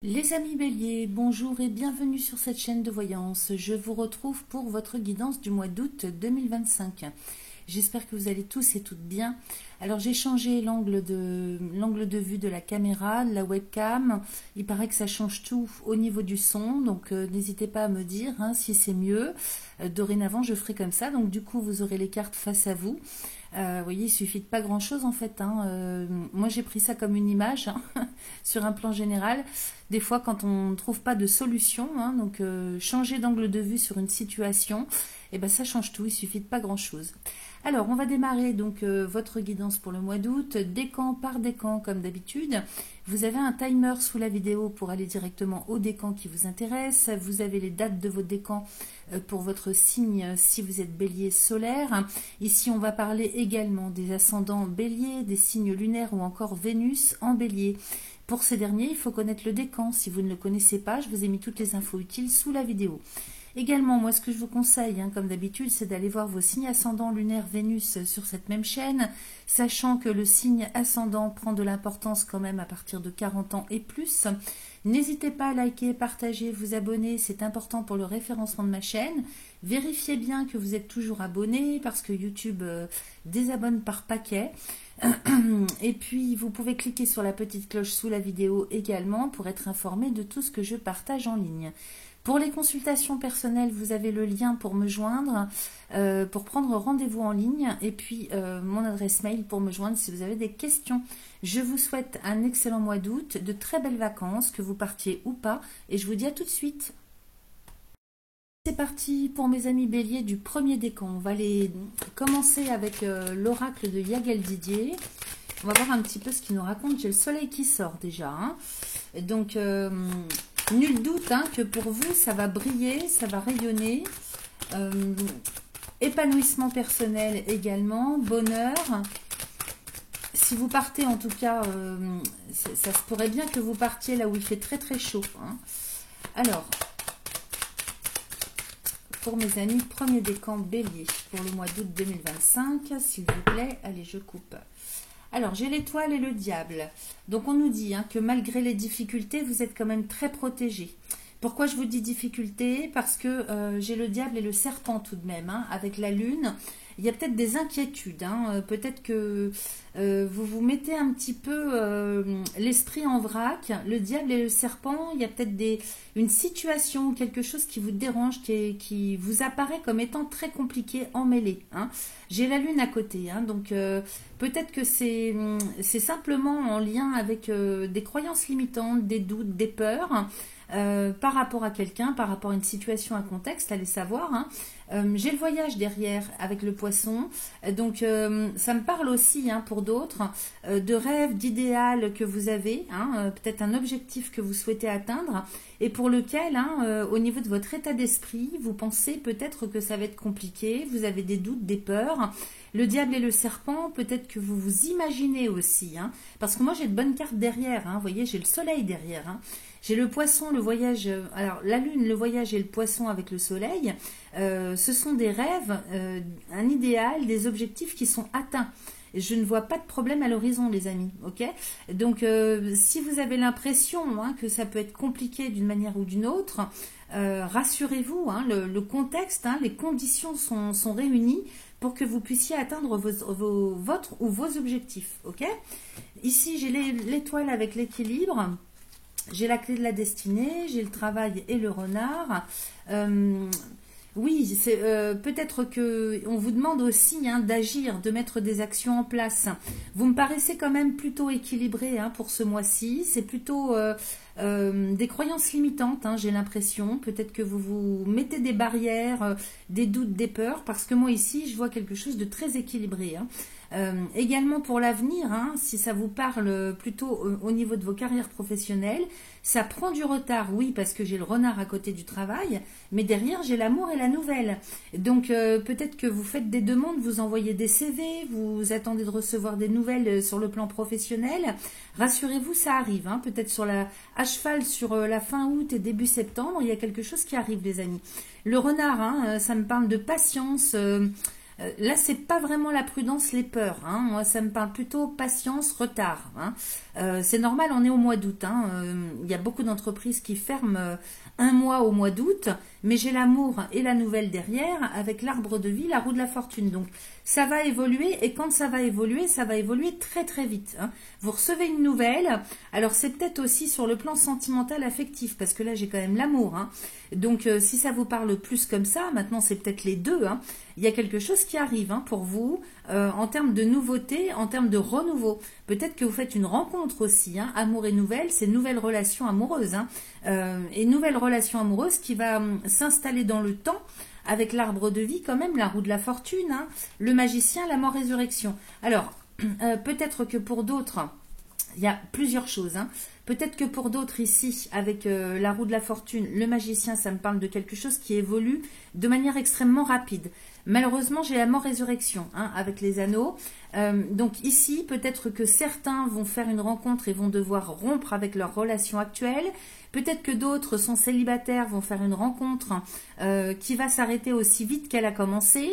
Les amis Bélier, bonjour et bienvenue sur cette chaîne de voyance. Je vous retrouve pour votre guidance du mois d'août 2025. J'espère que vous allez tous et toutes bien. Alors j'ai changé l'angle de vue de la caméra, de la webcam. Il paraît que ça change tout au niveau du son, donc n'hésitez pas à me dire si c'est mieux. Dorénavant je ferai comme ça, donc du coup vous aurez les cartes face à vous. Vous voyez, il suffit de pas grand chose en fait. Moi j'ai pris ça comme une image sur un plan général. Des fois quand on ne trouve pas de solution, donc changer d'angle de vue sur une situation, et ben ça change tout, il suffit de pas grand chose. Alors on va démarrer donc votre guidance pour le mois d'août, décan par décan comme d'habitude. Vous avez un timer sous la vidéo pour aller directement au décan qui vous intéresse. Vous avez les dates de vos décans pour votre signe si vous êtes bélier solaire. Ici on va parler également des ascendants bélier, des signes lunaires ou encore Vénus en bélier. Pour ces derniers, il faut connaître le décan. Si vous ne le connaissez pas, je vous ai mis toutes les infos utiles sous la vidéo. Également, moi, ce que je vous conseille, comme d'habitude, c'est d'aller voir vos signes ascendants lunaire Vénus sur cette même chaîne, sachant que le signe ascendant prend de l'importance quand même à partir de 40 ans et plus. N'hésitez pas à liker, partager, vous abonner, c'est important pour le référencement de ma chaîne. Vérifiez bien que vous êtes toujours abonné parce que YouTube désabonne par paquet. Et puis, vous pouvez cliquer sur la petite cloche sous la vidéo également pour être informé de tout ce que je partage en ligne. Pour les consultations personnelles, vous avez le lien pour me joindre, pour prendre rendez-vous en ligne, et puis mon adresse mail pour me joindre si vous avez des questions. Je vous souhaite un excellent mois d'août, de très belles vacances, que vous partiez ou pas, et je vous dis à tout de suite. C'est parti pour mes amis béliers du premier décan. On va aller commencer avec l'oracle de Yagel Didier. On va voir un petit peu ce qu'il nous raconte. J'ai le soleil qui sort déjà. Donc, nul doute que pour vous, ça va briller, ça va rayonner. Épanouissement personnel également, bonheur. Si vous partez, en tout cas, ça se pourrait bien que vous partiez là où il fait très très chaud. Alors, pour mes amis, premier décan bélier pour le mois d'août 2025, s'il vous plaît. Allez, je coupe. Alors, j'ai l'étoile et le diable. Donc, on nous dit que malgré les difficultés, vous êtes quand même très protégé. Pourquoi je vous dis difficulté? Parce que j'ai le diable et le serpent tout de même, avec la lune. Il y a peut-être des inquiétudes. Peut-être que vous vous mettez un petit peu l'esprit en vrac. Le diable et le serpent, il y a peut-être une situation, quelque chose qui vous dérange, qui vous apparaît comme étant très compliqué, emmêlé. J'ai la lune à côté. Donc peut-être que c'est simplement en lien avec des croyances limitantes, des doutes, des peurs. Par rapport à quelqu'un, par rapport à une situation, un contexte, allez savoir. J'ai le voyage derrière avec le poisson, donc ça me parle aussi pour d'autres de rêves, d'idéal que vous avez, peut-être un objectif que vous souhaitez atteindre et pour lequel, au niveau de votre état d'esprit, vous pensez peut-être que ça va être compliqué, vous avez des doutes, des peurs. Le diable et le serpent, peut-être que vous vous imaginez aussi, parce que moi j'ai de bonnes cartes derrière, vous voyez, j'ai le soleil derrière. J'ai le poisson, le voyage, alors la lune, le voyage et le poisson avec le soleil, ce sont des rêves, un idéal, des objectifs qui sont atteints. Je ne vois pas de problème à l'horizon, les amis, ok? Donc, si vous avez l'impression que ça peut être compliqué d'une manière ou d'une autre, rassurez-vous, le contexte, les conditions sont réunies pour que vous puissiez atteindre votre ou vos objectifs, ok? Ici, j'ai l'étoile avec l'équilibre. J'ai la clé de la destinée, j'ai le travail et le renard. Oui, c'est peut-être que on vous demande aussi d'agir, de mettre des actions en place. Vous me paraissez quand même plutôt équilibré pour ce mois-ci. C'est plutôt des croyances limitantes, j'ai l'impression. Peut-être que vous vous mettez des barrières, des doutes, des peurs, parce que moi ici, je vois quelque chose de très équilibré. Également pour l'avenir, si ça vous parle plutôt au niveau de vos carrières professionnelles, ça prend du retard, oui, parce que j'ai le renard à côté du travail, mais derrière j'ai l'amour et la nouvelle. Donc peut-être que vous faites des demandes, vous envoyez des CV, vous attendez de recevoir des nouvelles sur le plan professionnel. Rassurez-vous, ça arrive, peut-être à cheval sur la fin août et début septembre, il y a quelque chose qui arrive, les amis. Le renard, ça me parle de patience. Là, c'est pas vraiment la prudence, les peurs. Hein. Moi, ça me parle plutôt patience, retard. Hein. C'est normal, on est au mois d'août. Hein. Il y a beaucoup d'entreprises qui ferment un mois au mois d'août, mais j'ai l'amour et la nouvelle derrière avec l'arbre de vie, la roue de la fortune. Donc, ça va évoluer et quand ça va évoluer très très vite. Hein. Vous recevez une nouvelle. Alors, c'est peut-être aussi sur le plan sentimental, affectif, parce que là, j'ai quand même l'amour. Hein. Donc, si ça vous parle plus comme ça, maintenant, c'est peut-être les deux. Hein. Il y a quelque chose qui arrive hein, pour vous en termes de nouveauté, en termes de renouveau. Peut-être que vous faites une rencontre aussi. Hein. Amour et nouvelle, c'est nouvelle relation amoureuse. Hein. Et nouvelle relation amoureuse qui va s'installer dans le temps avec l'arbre de vie quand même, la roue de la fortune, hein, le magicien, la mort résurrection. Alors, peut-être que pour d'autres, il y a plusieurs choses. Hein. Peut-être que pour d'autres ici, avec la roue de la fortune, le magicien, ça me parle de quelque chose qui évolue de manière extrêmement rapide. Malheureusement, j'ai la mort résurrection hein, avec les anneaux. Donc ici, peut-être que certains vont faire une rencontre et vont devoir rompre avec leur relation actuelle. Peut-être que d'autres sont célibataires, vont faire une rencontre qui va s'arrêter aussi vite qu'elle a commencé.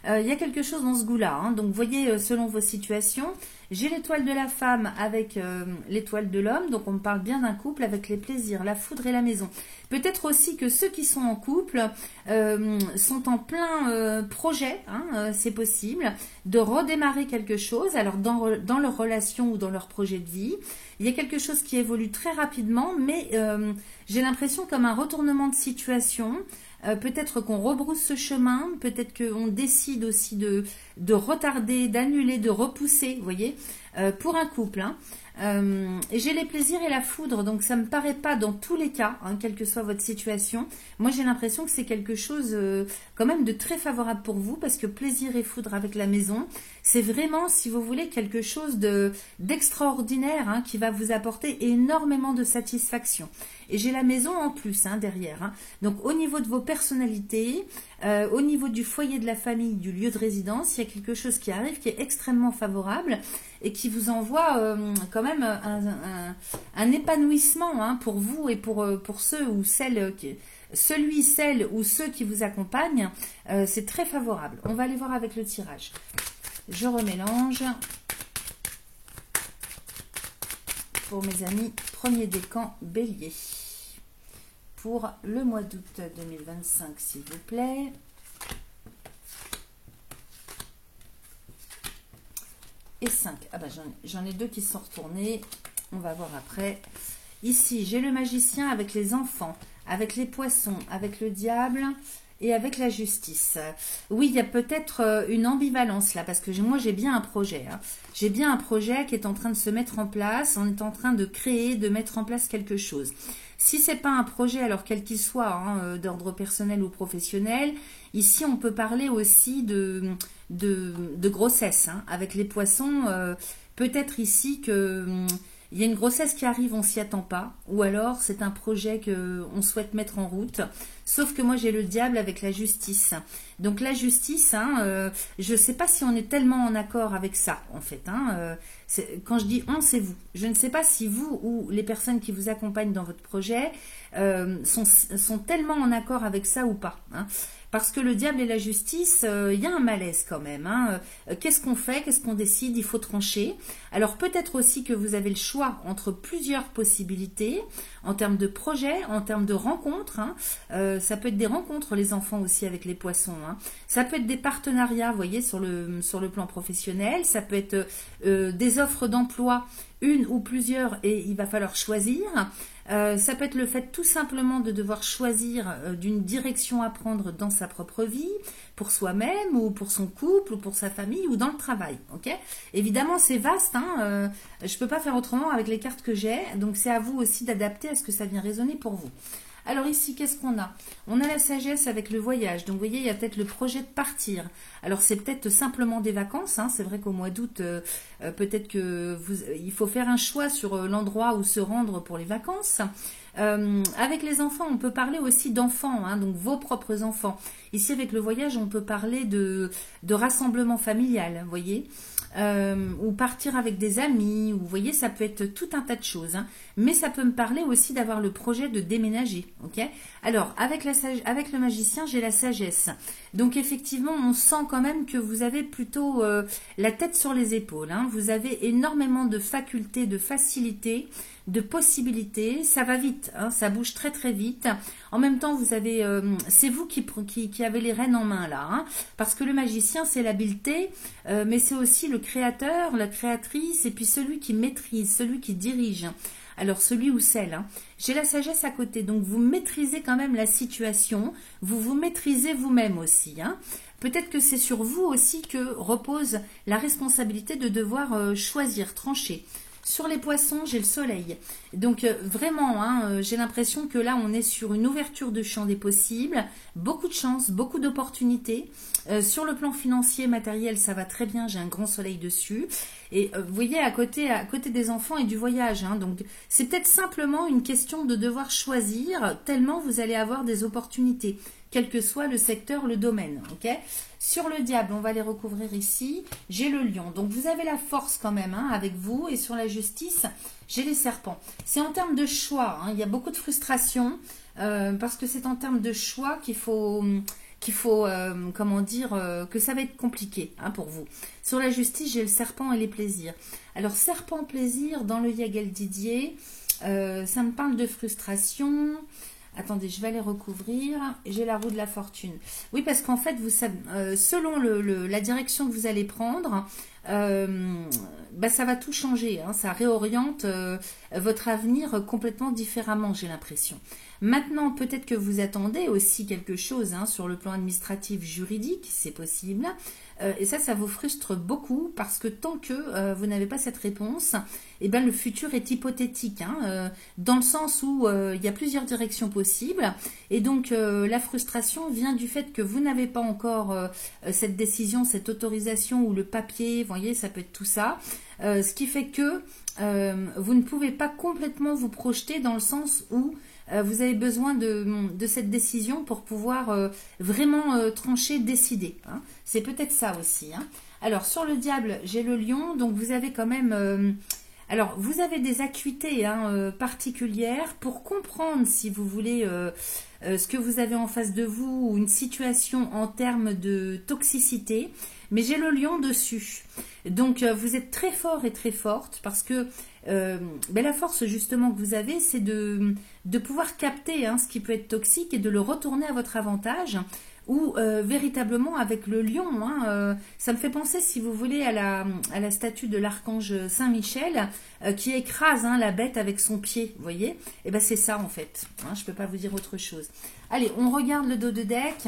Il y a quelque chose dans ce goût-là. Hein. Donc, voyez, selon vos situations, j'ai l'étoile de la femme avec l'étoile de l'homme. Donc, on me parle bien d'un couple avec les plaisirs, la foudre et la maison. Peut-être aussi que ceux qui sont en couple sont en plein projet, hein, c'est possible, de redémarrer quelque chose. Alors, dans leur relation ou dans leur projet de vie, il y a quelque chose qui évolue très rapidement, mais j'ai l'impression comme un retournement de situation. Peut-être qu'on rebrousse ce chemin, peut-être qu'on décide aussi de retarder, d'annuler, de repousser, vous voyez, pour un couple. Hein. J'ai les plaisirs et la foudre, donc ça ne me paraît pas dans tous les cas, hein, quelle que soit votre situation. Moi, j'ai l'impression que c'est quelque chose quand même de très favorable pour vous, parce que plaisir et foudre avec la maison, c'est vraiment, si vous voulez, quelque chose d'extraordinaire hein, qui va vous apporter énormément de satisfaction. Et j'ai la maison en plus hein, derrière. Hein. Donc, au niveau de vos personnalités, au niveau du foyer de la famille, du lieu de résidence, il y a quelque chose qui arrive qui est extrêmement favorable et qui vous envoie quand même un épanouissement hein, pour vous et pour ceux ou celles celle ou ceux qui vous accompagnent. C'est très favorable. On va aller voir avec le tirage. Je remélange. Pour mes amis, premier décan bélier. Pour le mois d'août 2025, s'il vous plaît. Et 5. Ah ben j'en ai deux qui sont retournés. On va voir après. Ici, j'ai le magicien avec les enfants, avec les poissons, avec le diable et avec la justice. Oui, il y a peut-être une ambivalence là, parce que moi j'ai bien un projet. Hein. J'ai bien un projet qui est en train de se mettre en place. On est en train de créer, de mettre en place quelque chose. Si c'est pas un projet, alors quel qu'il soit, hein, d'ordre personnel ou professionnel, ici on peut parler aussi de grossesse. Hein, avec les poissons, peut-être ici que il y a une grossesse qui arrive, on s'y attend pas, ou alors c'est un projet qu'on souhaite mettre en route. Sauf que moi j'ai le diable avec la justice. Donc la justice, hein, je ne sais pas si on est tellement en accord avec ça en fait. Hein, quand je dis on, c'est vous. Je ne sais pas si vous ou les personnes qui vous accompagnent dans votre projet sont tellement en accord avec ça ou pas. Hein. Parce que le diable et la justice, il y a un malaise quand même. Hein. Qu'est-ce qu'on fait? Qu'est-ce qu'on décide? Il faut trancher. Alors peut-être aussi que vous avez le choix entre plusieurs possibilités en termes de projet, en termes de rencontres. Hein. Ça peut être des rencontres, les enfants aussi avec les poissons. Hein. Ça peut être des partenariats, vous voyez, sur le plan professionnel. Ça peut être des offres d'emploi, une ou plusieurs, et il va falloir choisir. Ça peut être le fait tout simplement de devoir choisir d'une direction à prendre dans sa propre vie, pour soi-même ou pour son couple ou pour sa famille ou dans le travail. Okay, évidemment, c'est vaste. Hein, je ne peux pas faire autrement avec les cartes que j'ai. Donc, c'est à vous aussi d'adapter à ce que ça vient résonner pour vous. Alors ici, qu'est-ce qu'on a? On a la sagesse avec le voyage. Donc, vous voyez, il y a peut-être le projet de partir. Alors, c'est peut-être simplement des vacances. Hein. C'est vrai qu'au mois d'août, peut-être que il faut faire un choix sur l'endroit où se rendre pour les vacances. Avec les enfants, on peut parler aussi d'enfants, hein, donc vos propres enfants. Ici, avec le voyage, on peut parler de rassemblement familial, vous voyez. ou partir avec des amis, ou vous voyez, ça peut être tout un tas de choses, hein. Mais ça peut me parler aussi d'avoir le projet de déménager, ok? Alors, avec le magicien, j'ai la sagesse. Donc, effectivement, on sent quand même que vous avez plutôt la tête sur les épaules, hein. Vous avez énormément de facultés, de facilités, de possibilités. Ça va vite, hein, ça bouge très très vite. En même temps, vous avez, c'est vous qui avez les rênes en main là, hein, parce que le magicien, c'est l'habileté, mais c'est aussi le créateur, la créatrice, et puis celui qui maîtrise, celui qui dirige. Alors, celui ou celle, hein. J'ai la sagesse à côté, donc vous maîtrisez quand même la situation, vous vous maîtrisez vous-même aussi, hein. Peut-être que c'est sur vous aussi que repose la responsabilité de devoir choisir, trancher. Sur les poissons, j'ai le soleil. Donc vraiment, hein, j'ai l'impression que là, on est sur une ouverture de champ des possibles, beaucoup de chance, beaucoup d'opportunités. Sur le plan financier, matériel, ça va très bien, j'ai un grand soleil dessus. Et vous voyez, à côté des enfants et du voyage, hein, donc c'est peut-être simplement une question de devoir choisir, tellement vous allez avoir des opportunités, quel que soit le secteur, le domaine, ok? Sur le diable, on va les recouvrir ici. J'ai le lion. Donc, vous avez la force quand même, hein, avec vous. Et sur la justice, j'ai les serpents. C'est en termes de choix, hein. Il y a beaucoup de frustration parce que c'est en termes de choix qu'il faut comment dire, que ça va être compliqué, hein, pour vous. Sur la justice, j'ai le serpent et les plaisirs. Alors, serpent, plaisir, dans le Yagel Didier, ça me parle de frustration. Attendez, je vais les recouvrir. J'ai la roue de la fortune. Oui, parce qu'en fait, vous savez, selon la direction que vous allez prendre, ça va tout changer, hein. Ça réoriente votre avenir complètement différemment, j'ai l'impression. Maintenant, peut-être que vous attendez aussi quelque chose, hein, sur le plan administratif, juridique, c'est possible. Et ça vous frustre beaucoup parce que tant que vous n'avez pas cette réponse, eh ben, le futur est hypothétique, hein, dans le sens où il y a plusieurs directions possibles. Et donc, la frustration vient du fait que vous n'avez pas encore cette décision, cette autorisation ou le papier, vous voyez, ça peut être tout ça. Ce qui fait que vous ne pouvez pas complètement vous projeter dans le sens où vous avez besoin de cette décision pour pouvoir vraiment trancher, décider, hein. C'est peut-être ça aussi, hein. Alors, sur le diable, j'ai le lion. Donc, vous avez quand même... alors, vous avez des acuités, hein, particulières pour comprendre, si vous voulez, ce que vous avez en face de vous ou une situation en termes de toxicité. Mais j'ai le lion dessus. Donc, vous êtes très fort et très forte parce que la force, justement, que vous avez, c'est de pouvoir capter, hein, ce qui peut être toxique et de le retourner à votre avantage. Ou véritablement avec le lion, hein, ça me fait penser, si vous voulez, à la statue de l'archange Saint-Michel qui écrase, hein, la bête avec son pied, vous voyez? Et ben c'est ça en fait, hein, je ne peux pas vous dire autre chose. Allez, on regarde le dos de deck.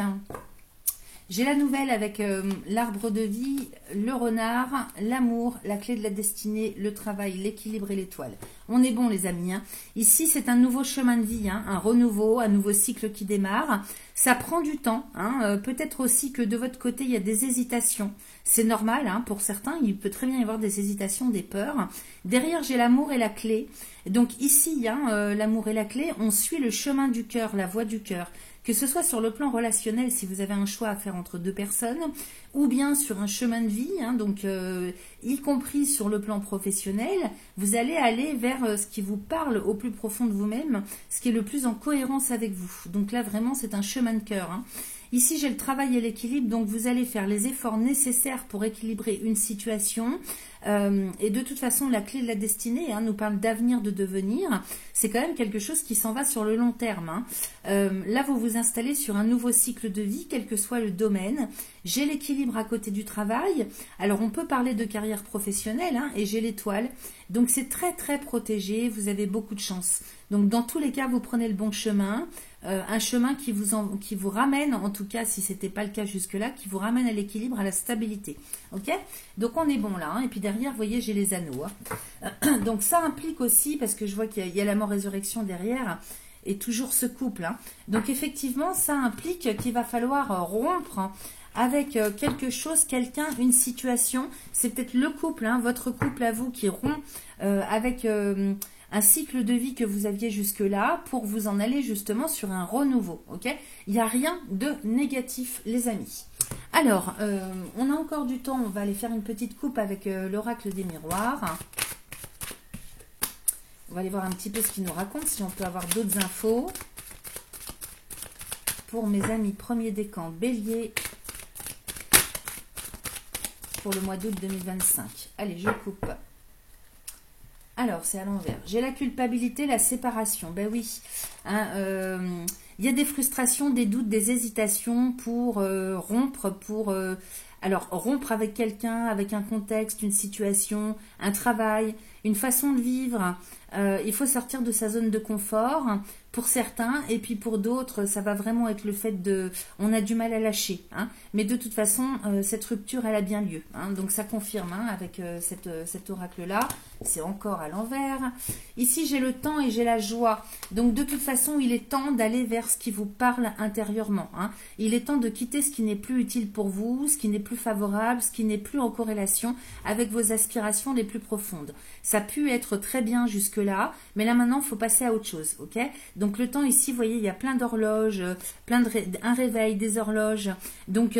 J'ai la nouvelle avec l'arbre de vie, le renard, l'amour, la clé de la destinée, le travail, l'équilibre et l'étoile. On est bon les amis, hein. Ici c'est un nouveau chemin de vie, hein, un renouveau, un nouveau cycle qui démarre. Ça prend du temps, hein. Peut-être aussi que de votre côté il y a des hésitations. C'est normal, hein, pour certains, il peut très bien y avoir des hésitations, des peurs. Derrière j'ai l'amour et la clé. Donc ici, hein, l'amour et la clé, on suit le chemin du cœur, la voie du cœur. Que ce soit sur le plan relationnel, si vous avez un choix à faire entre deux personnes, ou bien sur un chemin de vie, hein, donc y compris sur le plan professionnel, vous allez aller vers ce qui vous parle au plus profond de vous-même, ce qui est le plus en cohérence avec vous. Donc là, vraiment, c'est un chemin de cœur, hein. Ici, j'ai le travail et l'équilibre, donc vous allez faire les efforts nécessaires pour équilibrer une situation. Et de toute façon, la clé de la destinée, hein, nous parle d'avenir, de devenir. C'est quand même quelque chose qui s'en va sur le long terme, hein. Là, vous vous installez sur un nouveau cycle de vie, quel que soit le domaine. J'ai l'équilibre à côté du travail. Alors, on peut parler de carrière professionnelle, hein, et j'ai l'étoile. Donc, c'est très, très protégé. Vous avez beaucoup de chance. Donc, dans tous les cas, vous prenez le bon chemin. Un chemin qui vous ramène, en tout cas, si ce n'était pas le cas jusque-là, qui vous ramène à l'équilibre, à la stabilité. Ok? Donc, on est bon là, hein. Et puis derrière, vous voyez, j'ai les anneaux, hein. Donc, ça implique aussi, parce que je vois qu'il y a la mort-résurrection derrière, et toujours ce couple, hein. Donc, effectivement, ça implique qu'il va falloir rompre, hein, avec quelque chose, quelqu'un, une situation. C'est peut-être le couple, hein, votre couple à vous qui rompt avec un cycle de vie que vous aviez jusque-là pour vous en aller justement sur un renouveau. Ok? Il n'y a rien de négatif, les amis. Alors, on a encore du temps, on va aller faire une petite coupe avec l'oracle des miroirs. On va aller voir un petit peu ce qu'il nous raconte, si on peut avoir d'autres infos. Pour mes amis premier décan Bélier, pour le mois d'août 2025. Allez, je coupe. Alors, c'est à l'envers. J'ai la culpabilité, la séparation. Ben oui. Hein, y a des frustrations, des doutes, des hésitations pour rompre, alors, rompre avec quelqu'un, avec un contexte, une situation, un travail, une façon de vivre. Il faut sortir de sa zone de confort pour certains, et puis pour d'autres, ça va vraiment être le fait de... On a du mal à lâcher, hein, mais de toute façon, cette rupture, elle a bien lieu. Hein, donc ça confirme hein, avec cet oracle-là. C'est encore à l'envers. Ici, j'ai le temps et j'ai la joie. Donc de toute façon, il est temps d'aller vers ce qui vous parle intérieurement. Hein. Il est temps de quitter ce qui n'est plus utile pour vous, ce qui n'est plus favorable, ce qui n'est plus en corrélation avec vos aspirations les plus profondes. Ça a pu être très bien jusque-là, mais là maintenant, il faut passer à autre chose. Ok ? Donc le temps ici, vous voyez, il y a plein d'horloges, un réveil, des horloges. Donc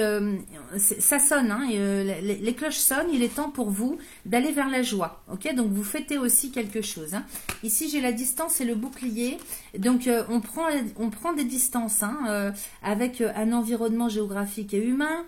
ça sonne, hein, les cloches sonnent, il est temps pour vous d'aller vers la joie. Ok ? Donc vous fêtez aussi quelque chose. Hein. Ici, j'ai la distance et le bouclier. Donc on prend des distances hein, avec un environnement géographique et humain.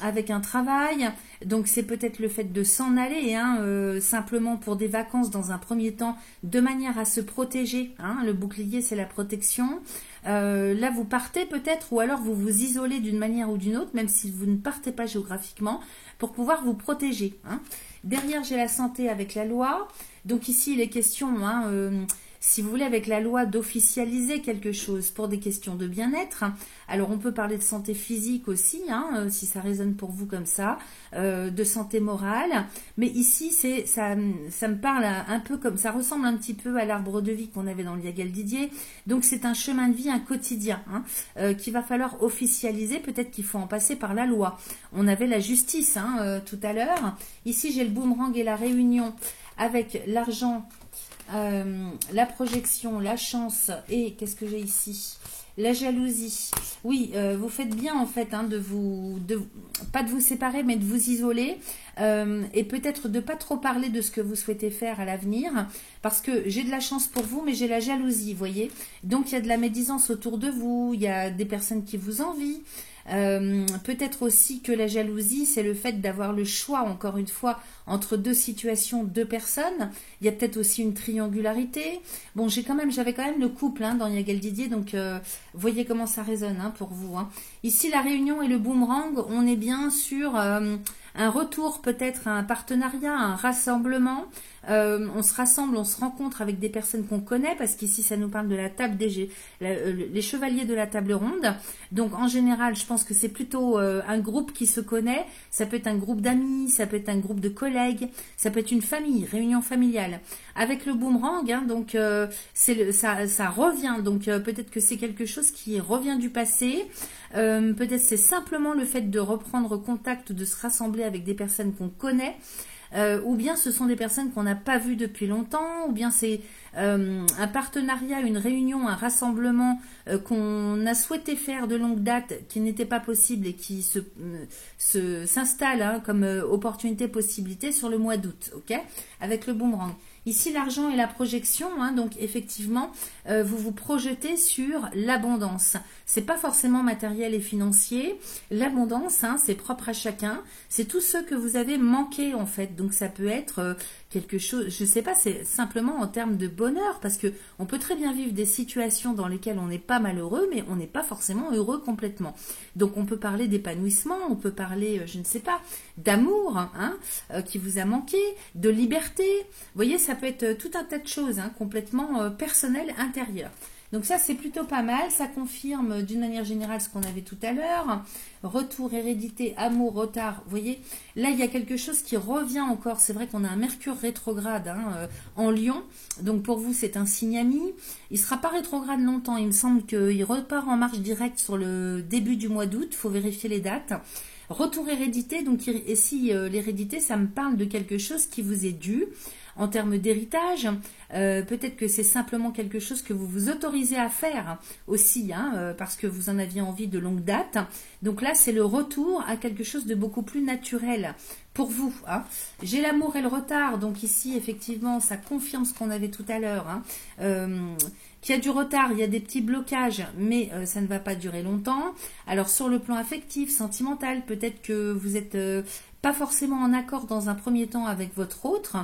Avec un travail, donc c'est peut-être le fait de s'en aller, hein, simplement pour des vacances dans un premier temps, de manière à se protéger, hein, le bouclier c'est la protection, là vous partez peut-être, ou alors vous vous isolez d'une manière ou d'une autre, même si vous ne partez pas géographiquement, pour pouvoir vous protéger. Hein. Derrière j'ai la santé avec la loi, donc ici il est question... Hein, si vous voulez, avec la loi d'officialiser quelque chose pour des questions de bien-être. Alors, on peut parler de santé physique aussi, hein, si ça résonne pour vous comme ça, de santé morale. Mais ici, ça me parle un peu comme, ça ressemble un petit peu à l'arbre de vie qu'on avait dans le Yagal Didier. Donc, c'est un chemin de vie, un quotidien, hein, qu'il va falloir officialiser. Peut-être qu'il faut en passer par la loi. On avait la justice hein, tout à l'heure. Ici, j'ai le boomerang et la réunion avec l'argent, la projection, la chance et qu'est-ce que j'ai ici? La jalousie. Oui, vous faites bien en fait hein, pas de vous séparer mais de vous isoler et peut-être de pas trop parler de ce que vous souhaitez faire à l'avenir parce que j'ai de la chance pour vous mais j'ai la jalousie, vous voyez. Donc il y a de la médisance autour de vous, il y a des personnes qui vous envient. Peut-être aussi que la jalousie c'est le fait d'avoir le choix encore une fois entre deux situations, deux personnes. Il y a peut-être aussi une triangularité. Bon, j'avais quand même le couple hein, dans Yagal Didier, donc voyez comment ça résonne hein, pour vous. Hein. Ici la réunion et le boomerang, on est bien sur un retour peut-être à un partenariat, un rassemblement. On se rassemble, on se rencontre avec des personnes qu'on connaît parce qu'ici ça nous parle de la table les chevaliers de la table ronde. Donc en général je pense que c'est plutôt un groupe qui se connaît. Ça peut être un groupe d'amis, ça peut être un groupe de collègues, ça peut être une famille, réunion familiale. Avec le boomerang, hein, donc ça revient. Donc peut-être que c'est quelque chose qui revient du passé. Peut-être c'est simplement le fait de reprendre contact, de se rassembler avec des personnes qu'on connaît. Ou bien ce sont des personnes qu'on n'a pas vues depuis longtemps, ou bien c'est un partenariat, une réunion, un rassemblement qu'on a souhaité faire de longue date, qui n'était pas possible et qui s'installe hein, comme opportunité, possibilité sur le mois d'août, ok, avec le boomerang. Ici, l'argent et la projection, hein, donc effectivement, vous vous projetez sur l'abondance. C'est pas forcément matériel et financier. L'abondance, hein, c'est propre à chacun. C'est tout ce que vous avez manqué en fait. Donc ça peut être quelque chose, je sais pas, c'est simplement en termes de bonheur, parce que on peut très bien vivre des situations dans lesquelles on n'est pas malheureux, mais on n'est pas forcément heureux complètement. Donc on peut parler d'épanouissement, on peut parler, je ne sais pas, d'amour, hein, qui vous a manqué, de liberté. Vous voyez, ça peut être tout un tas de choses, hein, complètement personnelles, intérieures. Donc ça, c'est plutôt pas mal. Ça confirme d'une manière générale ce qu'on avait tout à l'heure. Retour, hérédité, amour, retard. Vous voyez, là, il y a quelque chose qui revient encore. C'est vrai qu'on a un Mercure rétrograde hein, en Lion. Donc pour vous, c'est un signe ami. Il ne sera pas rétrograde longtemps. Il me semble qu'il repart en marche directe sur le début du mois d'août. Il faut vérifier les dates. Retour hérédité, donc ici l'hérédité, ça me parle de quelque chose qui vous est dû. en termes d'héritage. Peut-être que c'est simplement quelque chose que vous vous autorisez à faire aussi, hein, parce que vous en aviez envie de longue date. Donc là, c'est le retour à quelque chose de beaucoup plus naturel pour vous. Hein. J'ai l'amour et le retard, donc ici, effectivement, ça confirme ce qu'on avait tout à l'heure. Hein. Qu'il y a du retard, il y a des petits blocages, mais ça ne va pas durer longtemps. Alors sur le plan affectif, sentimental, peut-être que vous êtes pas forcément en accord dans un premier temps avec votre autre.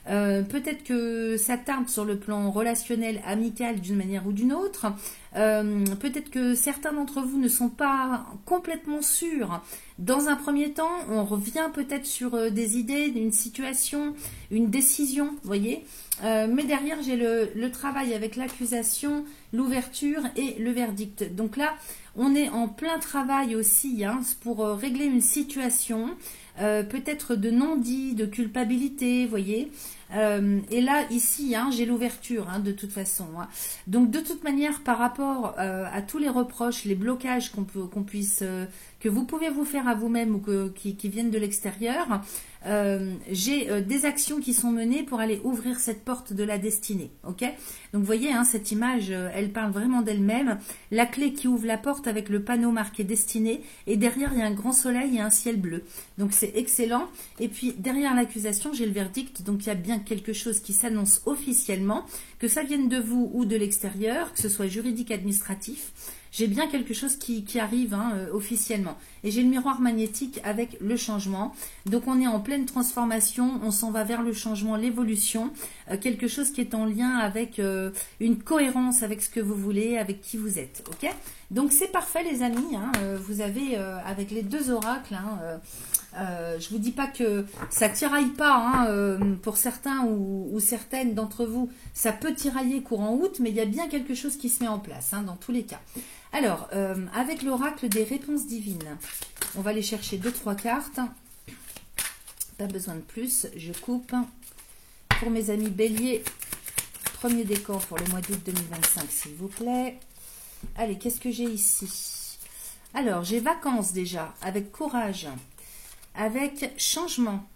Peut-être que ça tarde sur le plan relationnel, amical d'une manière ou d'une autre. Peut-être que certains d'entre vous ne sont pas complètement sûrs. Dans un premier temps, on revient peut-être sur des idées, une situation, une décision, vous voyez. Mais derrière, j'ai le travail avec l'accusation, l'ouverture et le verdict. Donc là, on est en plein travail aussi, hein, pour régler une situation, peut-être de non-dit, de culpabilité, vous voyez. Et là, ici, hein, j'ai l'ouverture, hein, de toute façon. Hein. Donc, de toute manière, par rapport à tous les reproches, les blocages que vous pouvez vous faire à vous-même ou qui viennent de l'extérieur, j'ai des actions qui sont menées pour aller ouvrir cette porte de la destinée. Ok ? Donc, vous voyez, hein, cette image, elle parle vraiment d'elle-même. La clé qui ouvre la porte avec le panneau marqué destinée. Et derrière, il y a un grand soleil et un ciel bleu. Donc, c'est excellent. Et puis, derrière l'accusation, j'ai le verdict. Donc, il y a bien quelque chose qui s'annonce officiellement, que ça vienne de vous ou de l'extérieur, que ce soit juridique, administratif. J'ai bien quelque chose qui arrive, hein, officiellement. Et j'ai le miroir magnétique avec le changement. Donc on est en pleine transformation, on s'en va vers le changement, l'évolution. Quelque chose qui est en lien avec une cohérence avec ce que vous voulez, avec qui vous êtes. Ok ? Donc c'est parfait les amis. Hein, vous avez avec les deux oracles... Hein, je vous dis pas que ça tiraille pas, hein, pour certains ou certaines d'entre vous, ça peut tirailler courant août, mais il y a bien quelque chose qui se met en place, hein, dans tous les cas. Alors, avec l'oracle des réponses divines, on va aller chercher 2-3 cartes. Pas besoin de plus, je coupe. Pour mes amis béliers, premier décan pour le mois d'août 2025, s'il vous plaît. Allez, qu'est-ce que j'ai ici? Alors, j'ai vacances déjà, avec courage, avec changement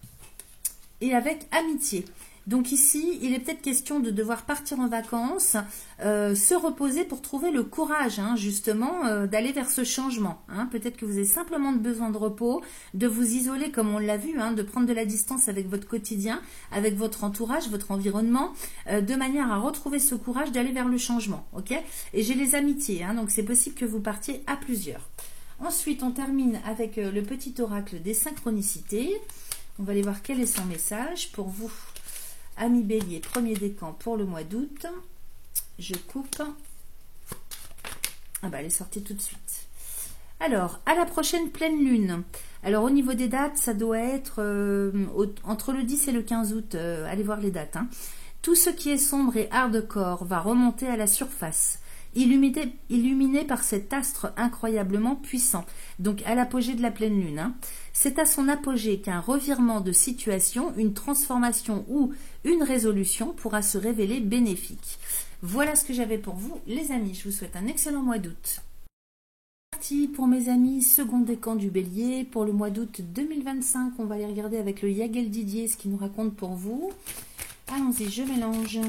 et avec amitié. Donc ici, il est peut-être question de devoir partir en vacances, se reposer pour trouver le courage, hein, justement, d'aller vers ce changement. Hein. Peut-être que vous avez simplement besoin de repos, de vous isoler comme on l'a vu, hein, de prendre de la distance avec votre quotidien, avec votre entourage, votre environnement, de manière à retrouver ce courage d'aller vers le changement. Ok ? Et j'ai les amitiés, hein, donc c'est possible que vous partiez à plusieurs. Ensuite, on termine avec le petit oracle des synchronicités. On va aller voir quel est son message pour vous. Amis bélier, premier décan pour le mois d'août. Je coupe. Ah bah, elle est sortie tout de suite. Alors, à la prochaine pleine lune. Alors, au niveau des dates, ça doit être entre le 10 et le 15 août. Allez voir les dates. Hein. Tout ce qui est sombre et hardcore va remonter à la surface. Illuminé par cet astre incroyablement puissant, donc à l'apogée de la pleine lune. Hein. C'est à son apogée qu'un revirement de situation, une transformation ou une résolution pourra se révéler bénéfique. Voilà ce que j'avais pour vous, les amis. Je vous souhaite un excellent mois d'août. Parti pour mes amis, second décan du bélier, pour le mois d'août 2025. On va aller regarder avec le Yagel Didier ce qu'il nous raconte pour vous. Allons-y, je mélange.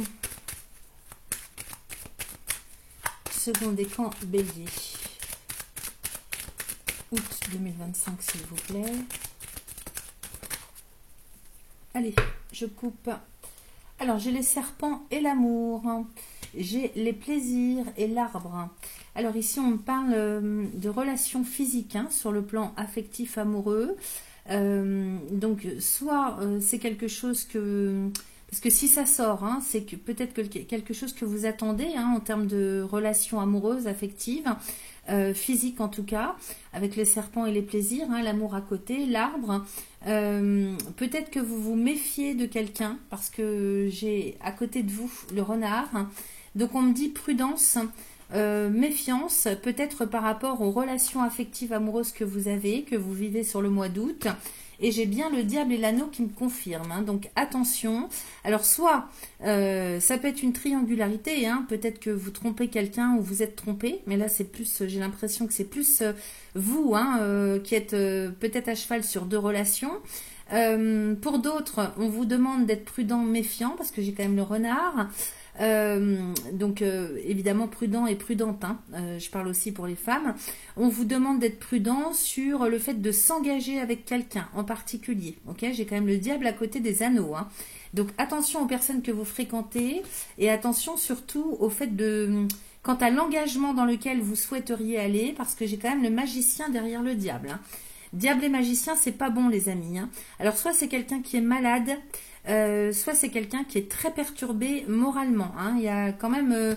Second décan bélier. Août 2025, s'il vous plaît. Allez, je coupe. Alors, j'ai les serpents et l'amour. J'ai les plaisirs et l'arbre. Alors, ici, on parle de relations physiques, hein, sur le plan affectif amoureux. Donc, soit c'est quelque chose que... Parce que si ça sort, hein, c'est que peut-être quelque chose que vous attendez, hein, en termes de relations amoureuses, affectives, physiques en tout cas, avec les serpents et les plaisirs, hein, l'amour à côté, l'arbre. Peut-être que vous vous méfiez de quelqu'un, parce que j'ai à côté de vous le renard. Donc on me dit prudence, méfiance, peut-être par rapport aux relations affectives amoureuses que vous avez, que vous vivez sur le mois d'août. Et j'ai bien le diable et l'anneau qui me confirment. Hein. Donc attention. Alors soit ça peut être une triangularité. Hein. Peut-être que vous trompez quelqu'un ou vous êtes trompé. Mais là c'est plus, j'ai l'impression que c'est plus vous, hein, qui êtes peut-être à cheval sur deux relations. Pour d'autres, on vous demande d'être prudent, méfiant, parce que j'ai quand même le renard. Donc évidemment prudent et prudente, hein. Je parle aussi pour les femmes. On vous demande d'être prudent sur le fait de s'engager avec quelqu'un en particulier. Ok, j'ai quand même le diable à côté des anneaux, hein. Donc attention aux personnes que vous fréquentez et attention surtout au fait de... Quant à l'engagement dans lequel vous souhaiteriez aller, parce que j'ai quand même le magicien derrière le diable, hein. Diable et magicien, c'est pas bon les amis, hein. Alors soit c'est quelqu'un qui est malade, soit c'est quelqu'un qui est très perturbé moralement, hein. Il y a quand même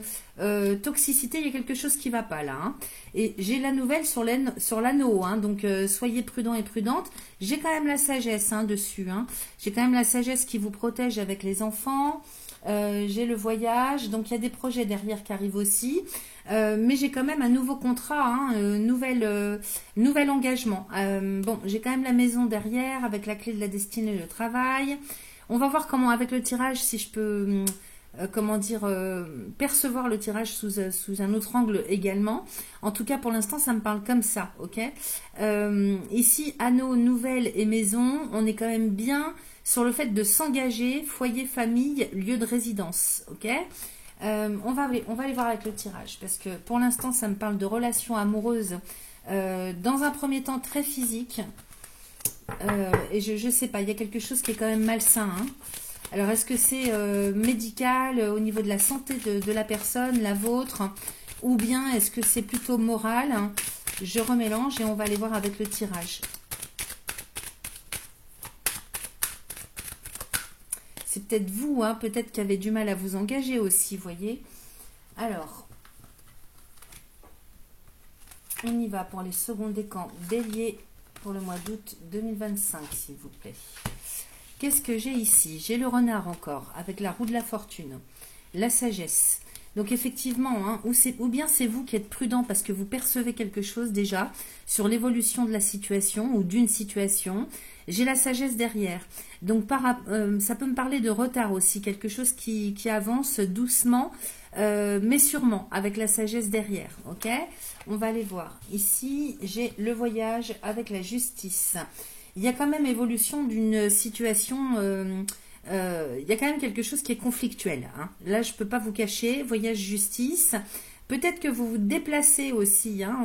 toxicité, il y a quelque chose qui va pas là, hein. Et j'ai la nouvelle sur l'anneau, hein. Donc soyez prudents et prudentes. J'ai quand même la sagesse, hein, dessus, hein. J'ai quand même la sagesse qui vous protège avec les enfants. J'ai le voyage, donc il y a des projets derrière qui arrivent aussi. Mais j'ai quand même un nouveau contrat, hein, nouvel engagement. Bon, j'ai quand même la maison derrière avec la clé de la destinée et le travail. On va voir comment, avec le tirage, si je peux, comment dire, percevoir le tirage sous un autre angle également. En tout cas, pour l'instant, ça me parle comme ça, ok. Ici, anneau, nouvelle et maison, on est quand même bien sur le fait de s'engager, foyer, famille, lieu de résidence, ok. On va aller voir avec le tirage, parce que pour l'instant, ça me parle de relations amoureuses, dans un premier temps très physique. Et je sais pas, il y a quelque chose qui est quand même malsain, hein. Alors, est-ce que c'est médical, au niveau de la santé de la personne, la vôtre, ou bien est-ce que c'est plutôt moral, hein? Je remélange et on va aller voir avec le tirage. C'est peut-être vous, hein, peut-être qui avez du mal à vous engager aussi, vous voyez. Alors, on y va pour les seconds décans Bélier pour le mois d'août 2025, s'il vous plaît. Qu'est-ce que j'ai ici? J'ai le renard encore, avec la roue de la fortune, la sagesse. Donc effectivement, hein, ou bien c'est vous qui êtes prudent parce que vous percevez quelque chose déjà sur l'évolution de la situation ou d'une situation. J'ai la sagesse derrière. Donc ça peut me parler de retard aussi, quelque chose qui avance doucement, mais sûrement, avec la sagesse derrière. Ok, on va aller voir. Ici, j'ai le voyage avec la justice. Il y a quand même évolution d'une situation... il y a quand même quelque chose qui est conflictuel, hein. Là, je ne peux pas vous cacher. Voyage justice. Peut-être que vous vous déplacez aussi, hein.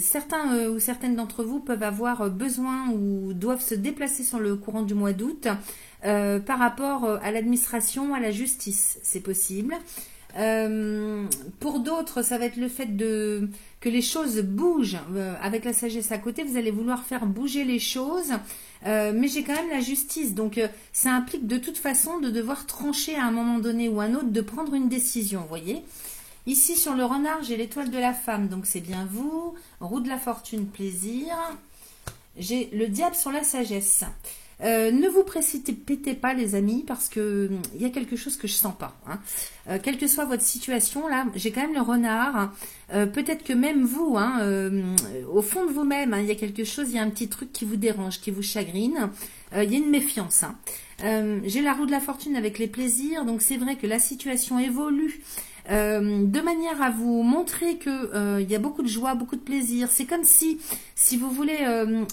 Certains ou certaines d'entre vous peuvent avoir besoin ou doivent se déplacer sur le courant du mois d'août par rapport à l'administration, à la justice. C'est possible. Pour d'autres, ça va être le fait que les choses bougent. Avec la sagesse à côté, vous allez vouloir faire bouger les choses. Mais j'ai quand même la justice. Donc, ça implique de toute façon de devoir trancher à un moment donné ou un autre, de prendre une décision, vous voyez. Ici, sur le renard, j'ai l'étoile de la femme. Donc, c'est bien vous. Roue de la fortune, plaisir. J'ai le diable sur la sagesse. Ne vous précipitez pas les amis, parce que il y a quelque chose que je sens pas, hein. Quelle que soit votre situation, là, j'ai quand même le renard. Peut-être que même vous, hein, au fond de vous-même, hein, il y a quelque chose, il y a un petit truc qui vous dérange, qui vous chagrine. Il y a une méfiance, hein. J'ai la roue de la fortune avec les plaisirs, donc c'est vrai que la situation évolue. De manière à vous montrer que il y a beaucoup de joie, beaucoup de plaisir. C'est comme si vous voulez,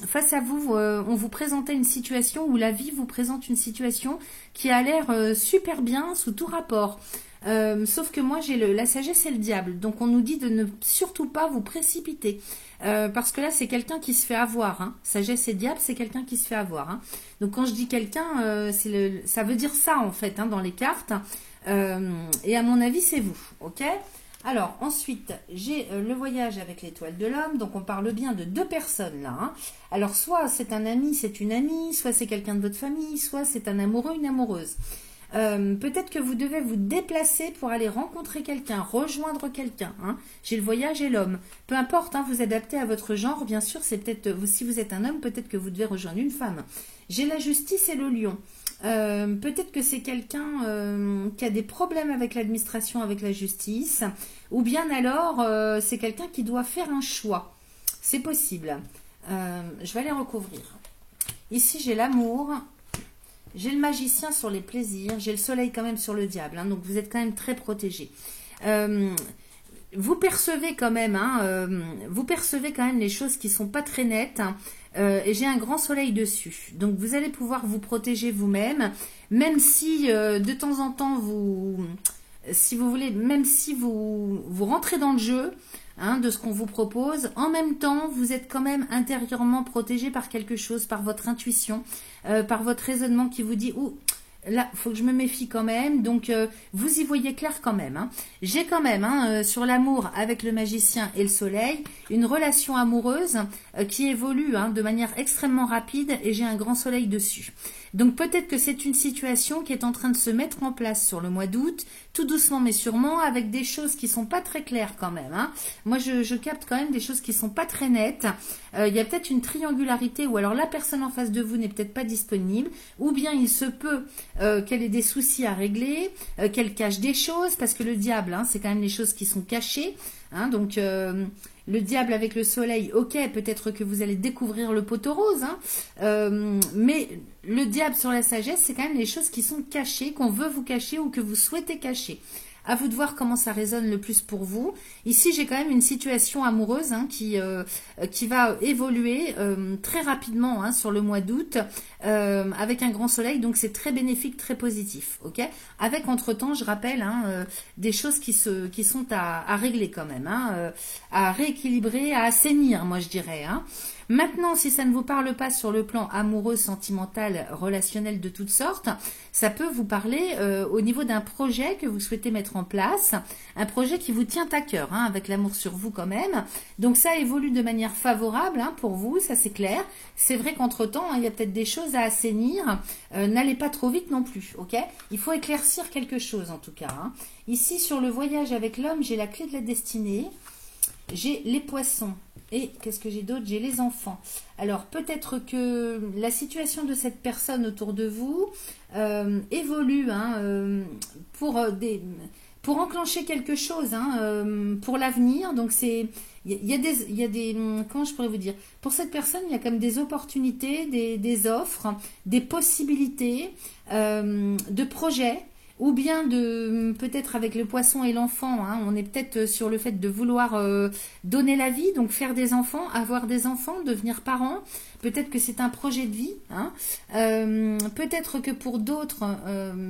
face à vous, on vous présentait une situation, où la vie vous présente une situation qui a l'air super bien sous tout rapport. Sauf que moi, j'ai la sagesse et le diable. Donc, on nous dit de ne surtout pas vous précipiter. Parce que là, c'est quelqu'un qui se fait avoir, hein. Sagesse et diable, c'est quelqu'un qui se fait avoir, hein. Donc, quand je dis quelqu'un, ça veut dire ça, en fait, hein, dans les cartes. Et à mon avis, c'est vous, ok? Alors, ensuite, j'ai le voyage avec l'étoile de l'homme. Donc, on parle bien de deux personnes, là, hein. Alors, soit c'est un ami, c'est une amie, soit c'est quelqu'un de votre famille, soit c'est un amoureux, une amoureuse. Peut-être que vous devez vous déplacer pour aller rencontrer quelqu'un, rejoindre quelqu'un, hein. J'ai le voyage et l'homme. Peu importe, hein, vous adaptez à votre genre, bien sûr. C'est peut-être, si vous êtes un homme, peut-être que vous devez rejoindre une femme. J'ai la justice et le lion. Peut-être que c'est quelqu'un qui a des problèmes avec l'administration, avec la justice, ou bien alors c'est quelqu'un qui doit faire un choix. C'est possible. Je vais aller recouvrir. Ici, j'ai l'amour. J'ai le magicien sur les plaisirs. J'ai le soleil quand même sur le diable, hein, donc vous êtes quand même très protégé. Vous percevez quand même, hein, vous percevez quand même les choses qui sont pas très nettes, hein. et j'ai un grand soleil dessus. Donc vous allez pouvoir vous protéger vous-même, même si de temps en temps si vous voulez, même si vous rentrez dans le jeu, hein, de ce qu'on vous propose, en même temps vous êtes quand même intérieurement protégé par quelque chose, par votre intuition, par votre raisonnement qui vous dit là, il faut que je me méfie quand même. Donc, vous y voyez clair quand même. Hein. J'ai quand même, sur l'amour avec le magicien et le soleil, une relation amoureuse qui évolue de manière extrêmement rapide et j'ai un grand soleil dessus. Donc, peut-être que c'est une situation qui est en train de se mettre en place sur le mois d'août, tout doucement mais sûrement, avec des choses qui sont pas très claires quand même. Hein. Moi, je capte quand même des choses qui sont pas très nettes. Il y a peut-être une triangularité ou alors la personne en face de vous n'est peut-être pas disponible ou bien il se peut qu'elle ait des soucis à régler, qu'elle cache des choses, parce que le diable, c'est quand même les choses qui sont cachées. Hein, donc, le diable avec le soleil, ok, peut-être que vous allez découvrir le poteau rose, mais le diable sur la sagesse, c'est quand même les choses qui sont cachées, qu'on veut vous cacher ou que vous souhaitez cacher. À vous de voir comment ça résonne le plus pour vous. Ici, j'ai quand même une situation amoureuse qui va évoluer très rapidement sur le mois d'août avec un grand soleil. Donc, c'est très bénéfique, très positif. Ok. Avec, entre-temps, je rappelle, des choses qui sont à régler quand même, à rééquilibrer, à assainir, moi, je dirais. Maintenant, si ça ne vous parle pas sur le plan amoureux, sentimental, relationnel de toutes sortes, ça peut vous parler au niveau d'un projet que vous souhaitez mettre en place, un projet qui vous tient à cœur, avec l'amour sur vous quand même. Donc ça évolue de manière favorable pour vous, ça c'est clair. C'est vrai qu'entre-temps, il y a peut-être des choses à assainir. N'allez pas trop vite non plus, ok? Il faut éclaircir quelque chose en tout cas. Ici, sur le voyage avec l'homme, j'ai la clé de la destinée. J'ai les poissons. Et qu'est-ce que j'ai d'autre? J'ai les enfants. Alors, peut-être que la situation de cette personne autour de vous évolue pour enclencher quelque chose pour l'avenir. Donc, il y a des comment je pourrais vous dire? Pour cette personne, il y a comme des opportunités, des offres, des possibilités de projets. Ou bien peut-être avec le poisson et l'enfant, on est peut-être sur le fait de vouloir donner la vie, donc faire des enfants, avoir des enfants, devenir parent. Peut-être que c'est un projet de vie. Peut-être que pour d'autres,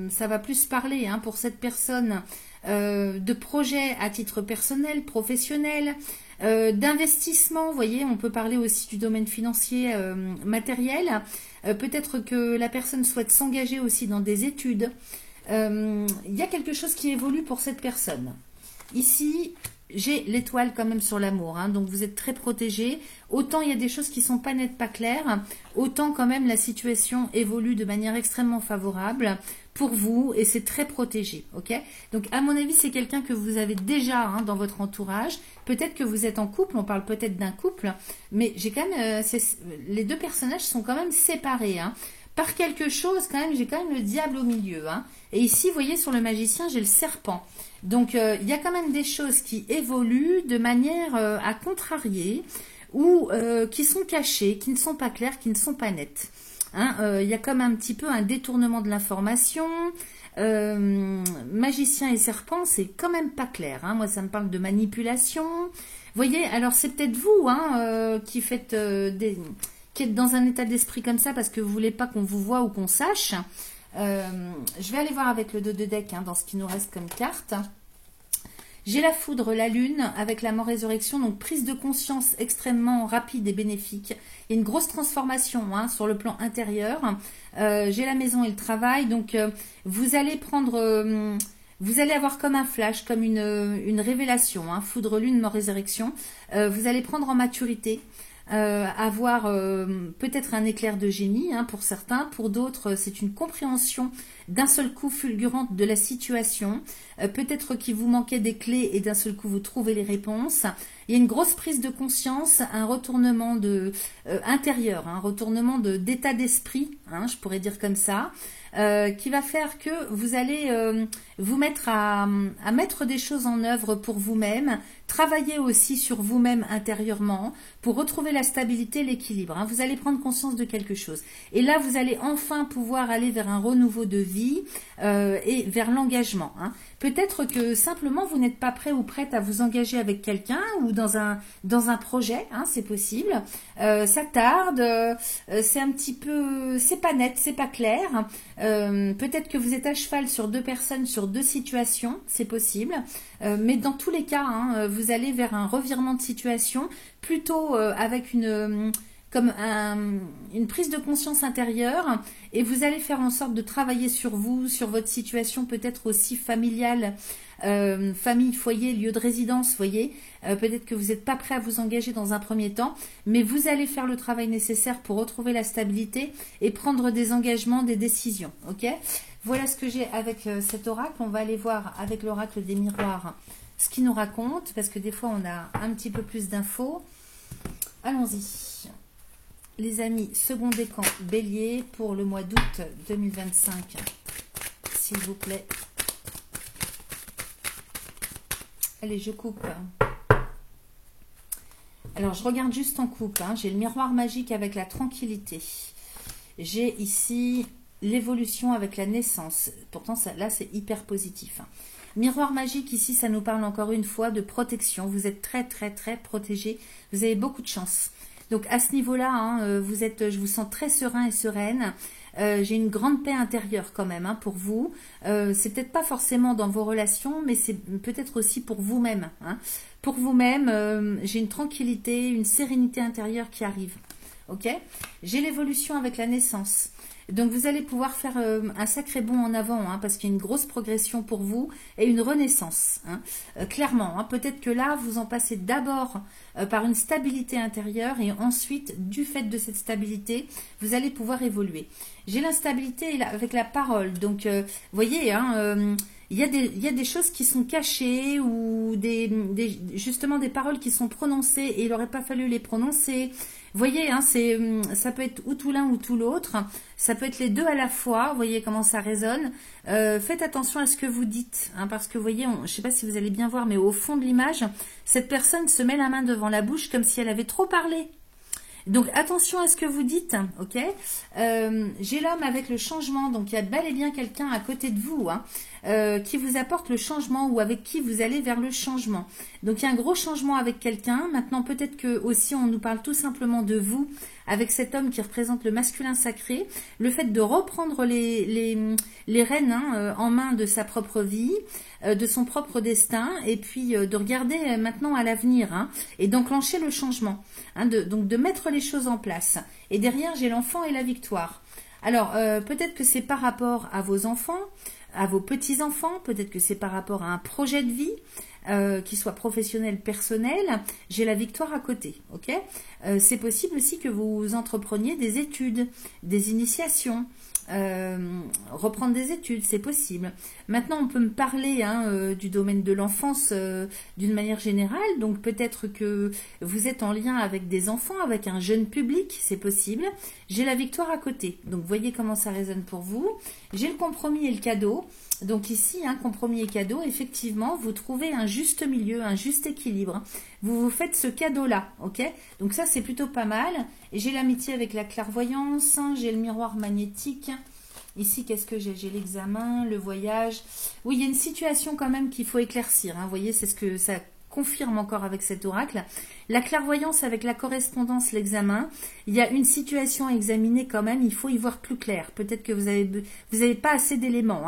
ça va plus parler pour cette personne de projet à titre personnel, professionnel, d'investissement. Vous voyez, on peut parler aussi du domaine financier, matériel. Peut-être que la personne souhaite s'engager aussi dans des études. Il y a quelque chose qui évolue pour cette personne. Ici, j'ai l'étoile quand même sur l'amour, donc vous êtes très protégé. Autant il y a des choses qui sont pas nettes, pas claires, autant quand même la situation évolue de manière extrêmement favorable pour vous et c'est très protégé, ok? Donc à mon avis, c'est quelqu'un que vous avez déjà dans votre entourage. Peut-être que vous êtes en couple, on parle peut-être d'un couple, mais j'ai quand même, les deux personnages sont quand même séparés, par quelque chose quand même, j'ai quand même le diable au milieu. Et ici, vous voyez, sur le magicien, j'ai le serpent. Donc, il y a quand même des choses qui évoluent de manière à contrarier ou qui sont cachées, qui ne sont pas claires, qui ne sont pas nettes. Il y a comme un petit peu un détournement de l'information. Magicien et serpent, c'est quand même pas clair. Moi, ça me parle de manipulation. Vous voyez, alors c'est peut-être vous qui faites qui êtes dans un état d'esprit comme ça parce que vous voulez pas qu'on vous voit ou qu'on sache. Je vais aller voir avec le dos de deck dans ce qui nous reste comme carte. J'ai la foudre, la lune avec la mort résurrection, donc prise de conscience extrêmement rapide et bénéfique. Il y a une grosse transformation sur le plan intérieur. J'ai la maison et le travail, donc vous allez prendre... vous allez avoir comme un flash, comme une révélation, foudre, lune, mort, résurrection. Vous allez prendre en maturité. Avoir peut-être un éclair de génie pour certains, pour d'autres c'est une compréhension d'un seul coup fulgurante de la situation, peut-être qu'il vous manquait des clés et d'un seul coup vous trouvez les réponses. Il y a une grosse prise de conscience, un retournement intérieur, un retournement d'état d'esprit, je pourrais dire comme ça, qui va faire que vous allez vous mettre à mettre des choses en œuvre pour vous-même, travailler aussi sur vous-même intérieurement pour retrouver la stabilité, l'équilibre. Vous allez prendre conscience de quelque chose. Et là, vous allez enfin pouvoir aller vers un renouveau de vie et vers l'engagement. Peut-être que simplement, vous n'êtes pas prêt ou prête à vous engager avec quelqu'un ou dans un projet, c'est possible. Ça tarde, c'est un petit peu, c'est pas net, c'est pas clair. Peut-être que vous êtes à cheval sur deux personnes, sur deux situations, c'est possible. Mais dans tous les cas, vous allez vers un revirement de situation, plutôt avec une prise de conscience intérieure, et vous allez faire en sorte de travailler sur vous, sur votre situation peut-être aussi familiale, famille, foyer, lieu de résidence, voyez. Peut-être que vous n'êtes pas prêt à vous engager dans un premier temps, mais vous allez faire le travail nécessaire pour retrouver la stabilité et prendre des engagements, des décisions, ok? Voilà ce que j'ai avec cet oracle. On va aller voir avec l'oracle des miroirs ce qu'il nous raconte, parce que des fois on a un petit peu plus d'infos. Allons-y. Les amis, second décan Bélier pour le mois d'août 2025, s'il vous plaît. Allez, je coupe. Alors, je regarde juste en coupe. J'ai le miroir magique avec la tranquillité. J'ai ici l'évolution avec la naissance. Pourtant, là, c'est hyper positif. Miroir magique, ici, ça nous parle encore une fois de protection. Vous êtes très, très, très protégé. Vous avez beaucoup de chance. Donc, à ce niveau-là, je vous sens très serein et sereine. J'ai une grande paix intérieure quand même pour vous. C'est peut-être pas forcément dans vos relations, mais c'est peut-être aussi pour vous-même. Pour vous-même, j'ai une tranquillité, une sérénité intérieure qui arrive. Ok? J'ai l'évolution avec la naissance. Donc, vous allez pouvoir faire un sacré bond en avant, parce qu'il y a une grosse progression pour vous et une renaissance. Clairement, peut-être que là, vous en passez d'abord par une stabilité intérieure et ensuite, du fait de cette stabilité, vous allez pouvoir évoluer. J'ai l'instabilité avec la parole. Donc, vous voyez, il y a des choses qui sont cachées ou justement des paroles qui sont prononcées et il n'aurait pas fallu les prononcer. Vous voyez, ça peut être ou tout l'un ou tout l'autre. Ça peut être les deux à la fois. Vous voyez comment ça résonne. Faites attention à ce que vous dites. Parce que vous voyez, je ne sais pas si vous allez bien voir, mais au fond de l'image, cette personne se met la main devant la bouche comme si elle avait trop parlé. Donc, attention à ce que vous dites, ok? J'ai l'homme avec le changement, donc il y a bel et bien quelqu'un à côté de vous qui vous apporte le changement ou avec qui vous allez vers le changement. Donc, il y a un gros changement avec quelqu'un. Maintenant, peut-être que aussi on nous parle tout simplement de vous avec cet homme qui représente le masculin sacré. Le fait de reprendre les rênes en main de sa propre vie, de son propre destin, et puis de regarder maintenant à l'avenir et d'enclencher le changement. Donc, de mettre les choses en place. Et derrière, j'ai l'enfant et la victoire. Alors, peut-être que c'est par rapport à vos enfants, à vos petits-enfants, peut-être que c'est par rapport à un projet de vie, qui soit professionnel, personnel. J'ai la victoire à côté, ok? C'est possible aussi que vous entrepreniez des études, des initiations, reprendre des études, c'est possible. Maintenant, on peut me parler du domaine de l'enfance d'une manière générale, donc peut-être que vous êtes en lien avec des enfants, avec un jeune public, c'est possible. J'ai la victoire à côté, donc voyez comment ça résonne pour vous. J'ai le compromis et le cadeau. Donc ici, compromis et cadeau, effectivement, vous trouvez un juste milieu, un juste équilibre. Vous vous faites ce cadeau-là, ok? Donc ça, c'est plutôt pas mal. Et j'ai l'amitié avec la clairvoyance, j'ai le miroir magnétique. Ici, qu'est-ce que j'ai? J'ai l'examen, le voyage. Oui, il y a une situation quand même qu'il faut éclaircir. Vous voyez, c'est ce que ça confirme encore avec cet oracle. La clairvoyance avec la correspondance, l'examen. Il y a une situation à examiner quand même. Il faut y voir plus clair. Peut-être que vous avez pas assez d'éléments.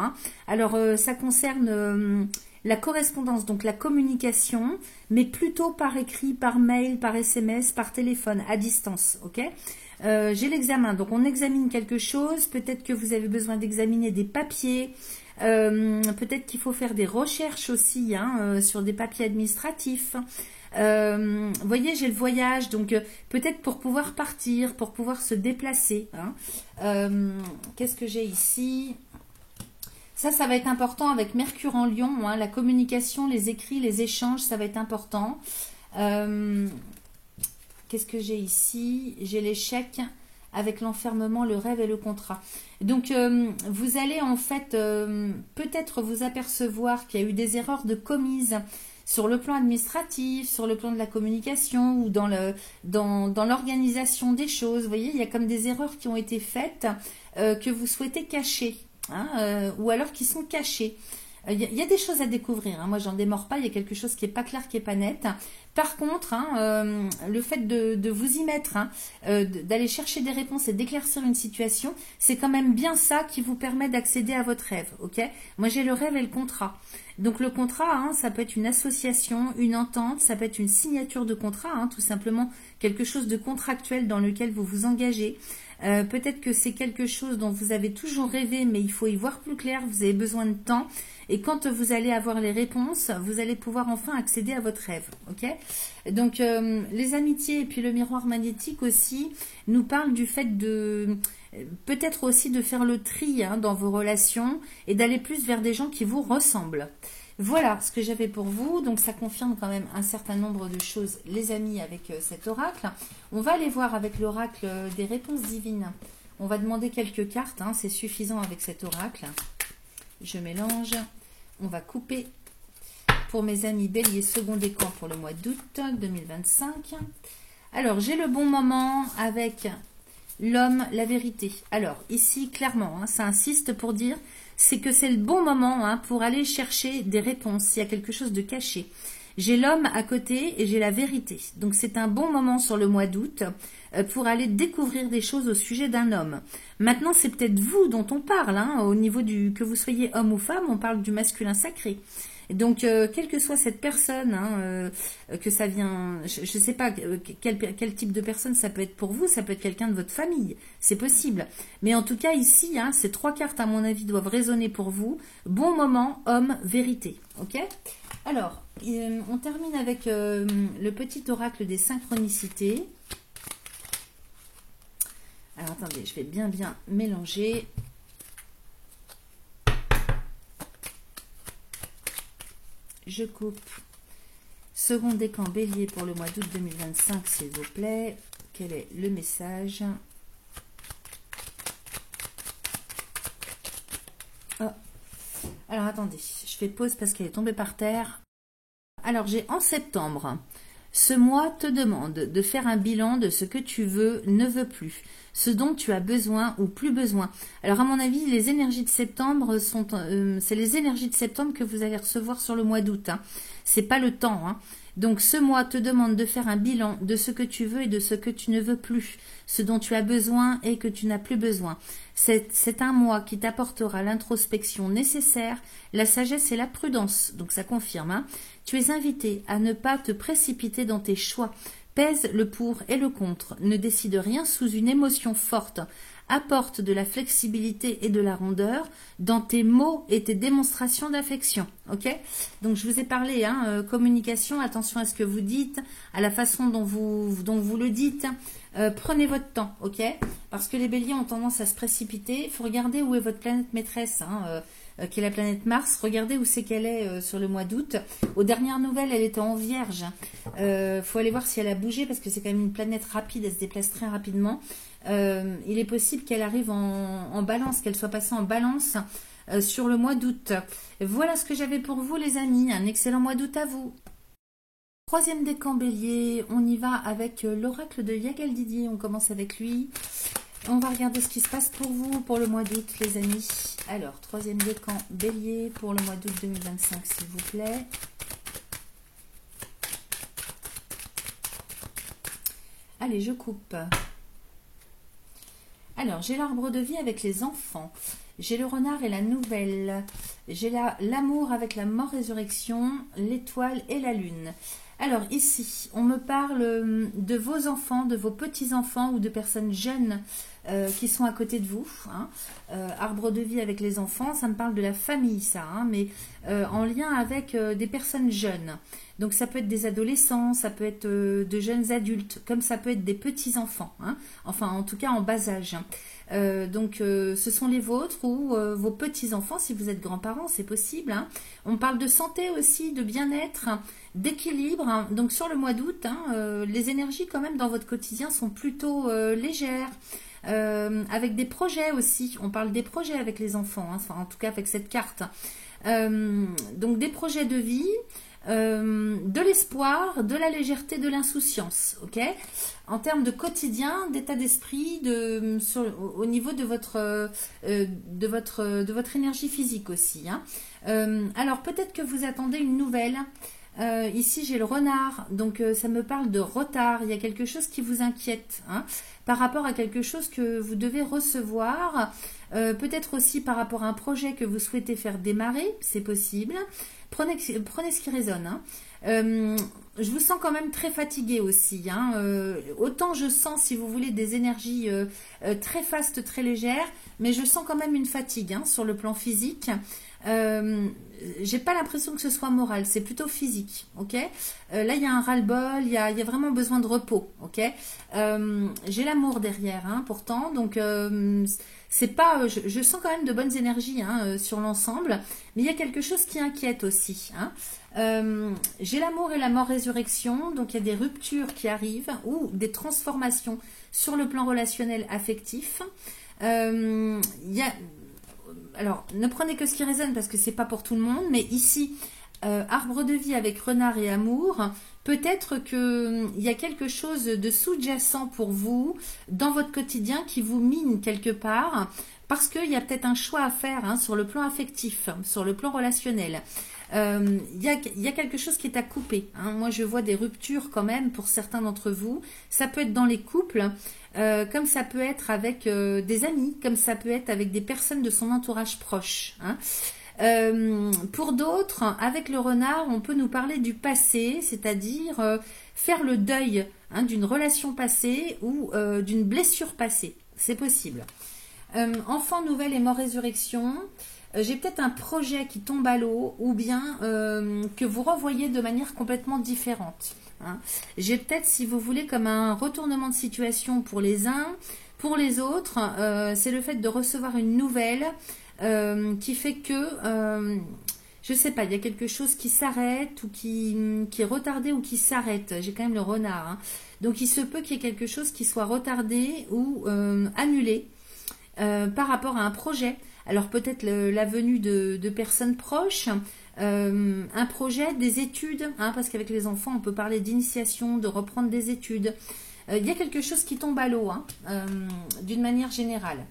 Alors, ça concerne la correspondance, donc la communication, mais plutôt par écrit, par mail, par SMS, par téléphone, à distance, ok? J'ai l'examen, donc on examine quelque chose, peut-être que vous avez besoin d'examiner des papiers, peut-être qu'il faut faire des recherches aussi sur des papiers administratifs. Vous voyez, j'ai le voyage, donc peut-être pour pouvoir partir, pour pouvoir se déplacer. Qu'est-ce que j'ai ici? Ça va être important avec Mercure en Lion, la communication, les écrits, les échanges, ça va être important. Qu'est-ce que j'ai ici? J'ai l'échec avec l'enfermement, le rêve et le contrat. Donc, vous allez en fait peut-être vous apercevoir qu'il y a eu des erreurs de commises sur le plan administratif, sur le plan de la communication ou dans l'organisation des choses. Vous voyez, il y a comme des erreurs qui ont été faites que vous souhaitez cacher, hein, ou alors qui sont cachées. Il y a des choses à découvrir, hein. Moi, j'en démords pas. Il y a quelque chose qui est pas clair, qui est pas net. Par contre, hein, le fait de vous y mettre, hein, d'aller chercher des réponses et d'éclaircir une situation, c'est quand même bien ça qui vous permet d'accéder à votre rêve. Ok? Moi, j'ai le rêve et le contrat. Donc, le contrat, hein, ça peut être une association, une entente, ça peut être une signature de contrat, hein, tout simplement quelque chose de contractuel dans lequel vous vous engagez. Peut-être que c'est quelque chose dont vous avez toujours rêvé, mais il faut y voir plus clair, vous avez besoin de temps. Et quand vous allez avoir les réponses, vous allez pouvoir enfin accéder à votre rêve. Ok? Donc, les amitiés et puis le miroir magnétique aussi nous parlent du fait de... peut-être aussi de faire le tri, hein, dans vos relations et d'aller plus vers des gens qui vous ressemblent. Voilà ce que j'avais pour vous. Donc, ça confirme quand même un certain nombre de choses, les amis, avec cet oracle. On va aller voir avec l'oracle des réponses divines. On va demander quelques cartes, hein, c'est suffisant avec cet oracle. Je mélange. On va couper pour mes amis Bélier, second décan pour le mois d'août 2025. Alors, j'ai le bon moment avec l'homme, la vérité. Alors, ici, clairement, hein, ça insiste pour dire, c'est que c'est le bon moment, hein, pour aller chercher des réponses s'il y a quelque chose de caché. J'ai l'homme à côté et j'ai la vérité. Donc, c'est un bon moment sur le mois d'août pour aller découvrir des choses au sujet d'un homme. Maintenant, c'est peut-être vous dont on parle, hein, au niveau du que vous soyez homme ou femme, on parle du masculin sacré. Donc, quelle que soit cette personne, hein, que ça vient, je ne sais pas quel type de personne ça peut être pour vous, ça peut être quelqu'un de votre famille, c'est possible. Mais en tout cas, ici, hein, ces trois cartes, à mon avis, doivent résonner pour vous. Bon moment, homme, vérité. Ok? Alors, on termine avec le petit oracle des synchronicités. Alors, attendez, je vais bien mélanger. Je coupe. Second décan Bélier pour le mois d'août 2025, s'il vous plaît. Quel est le message? Oh. Alors, attendez. Je fais pause parce qu'elle est tombée par terre. Alors, j'ai en septembre. Ce mois te demande de faire un bilan de ce que tu veux, ne veux plus, ce dont tu as besoin ou plus besoin. Alors à mon avis, les énergies de septembre sont, c'est les énergies de septembre que vous allez recevoir sur le mois d'août. Hein. C'est pas le temps. Hein. Donc ce mois te demande de faire un bilan de ce que tu veux et de ce que tu ne veux plus, ce dont tu as besoin et que tu n'as plus besoin. C'est un mois qui t'apportera l'introspection nécessaire, la sagesse et la prudence. Donc ça confirme. Hein. Tu es invité à ne pas te précipiter dans tes choix. Pèse le pour et le contre. Ne décide rien sous une émotion forte. Apporte de la flexibilité et de la rondeur dans tes mots et tes démonstrations d'affection. Ok? Donc je vous ai parlé, hein, communication, attention à ce que vous dites, à la façon dont vous le dites. Prenez votre temps, ok? Parce que les béliers ont tendance à se précipiter. Il faut regarder où est votre planète maîtresse, hein, qui est la planète Mars. Regardez où c'est qu'elle est sur le mois d'août. Aux dernières nouvelles, elle était en Vierge. Faut aller voir si elle a bougé parce que c'est quand même une planète rapide, elle se déplace très rapidement. Il est possible qu'elle arrive en balance, qu'elle soit passée en balance sur le mois d'août. Voilà ce que j'avais pour vous, les amis. Un excellent mois d'août à vous. Troisième décan Bélier, on y va avec l'oracle de Yagal Didier. On commence avec lui. On va regarder ce qui se passe pour vous pour le mois d'août, les amis. Alors, troisième décan Bélier pour le mois d'août 2025, s'il vous plaît. Allez, je coupe. Alors, j'ai l'arbre de vie avec les enfants. J'ai le renard et la nouvelle. J'ai l'amour avec la mort-résurrection, l'étoile et la lune. Alors ici, on me parle de vos enfants, de vos petits-enfants ou de personnes jeunes qui sont à côté de vous. Hein. Arbre de vie avec les enfants, ça me parle de la famille, ça, hein, mais en lien avec des personnes jeunes. Donc ça peut être des adolescents, ça peut être de jeunes adultes, comme ça peut être des petits-enfants. Hein. Enfin, en tout cas, en bas âge. Donc ce sont les vôtres ou vos petits-enfants, si vous êtes grands-parents, c'est possible. Hein. On parle de santé aussi, de bien-être, d'équilibre. Hein. Donc sur le mois d'août, hein, les énergies quand même dans votre quotidien sont plutôt légères. avec des projets aussi. On parle des projets avec les enfants, hein, enfin, en tout cas avec cette carte. Donc des projets de vie, de l'espoir, de la légèreté, de l'insouciance, ok? En termes de quotidien, d'état d'esprit, au niveau de votre énergie physique aussi, hein. Alors peut-être que vous attendez une nouvelle. Ici j'ai le renard, donc ça me parle de retard. Il y a quelque chose qui vous inquiète, hein, par rapport à quelque chose que vous devez recevoir, peut-être aussi par rapport à un projet que vous souhaitez faire démarrer, c'est possible. Prenez ce qui résonne, hein. Je vous sens quand même très fatigué aussi, hein. Autant je sens, si vous voulez, des énergies très fastes, très légères, mais je sens quand même une fatigue, hein, sur le plan physique. J'ai pas l'impression que ce soit moral, c'est plutôt physique, ok? Là il y a un ras-le-bol, il y a vraiment besoin de repos, ok? J'ai l'amour derrière, hein, pourtant, donc c'est pas, je sens quand même de bonnes énergies, hein, sur l'ensemble, mais il y a quelque chose qui inquiète aussi, hein. J'ai l'amour et la mort-résurrection, donc il y a des ruptures qui arrivent ou des transformations sur le plan relationnel affectif. Alors, ne prenez que ce qui résonne parce que c'est pas pour tout le monde, mais ici, arbre de vie avec renard et amour, peut-être qu'il y a quelque chose de sous-jacent pour vous dans votre quotidien qui vous mine quelque part, parce qu'il y a peut-être un choix à faire, hein, sur le plan affectif, sur le plan relationnel. Il y a quelque chose qui est à couper, hein. Moi, je vois des ruptures quand même pour certains d'entre vous. Ça peut être dans les couples, comme ça peut être avec des amis, comme ça peut être avec des personnes de son entourage proche, hein. Pour d'autres, avec le renard, on peut nous parler du passé, c'est-à-dire faire le deuil, hein, d'une relation passée ou d'une blessure passée. C'est possible. Enfant nouvelle et mort résurrection. J'ai peut-être un projet qui tombe à l'eau ou bien que vous revoyez de manière complètement différente, hein. J'ai peut-être, si vous voulez, comme un retournement de situation pour les uns, pour les autres, c'est le fait de recevoir une nouvelle qui fait que, je sais pas, il y a quelque chose qui s'arrête ou qui est retardé ou qui s'arrête. J'ai quand même le renard, hein. Donc il se peut qu'il y ait quelque chose qui soit retardé ou annulé par rapport à un projet. Alors peut-être la venue de personnes proches, un projet, des études, hein, parce qu'avec les enfants, on peut parler d'initiation, de reprendre des études. Il y a quelque chose qui tombe à l'eau, hein, d'une manière générale.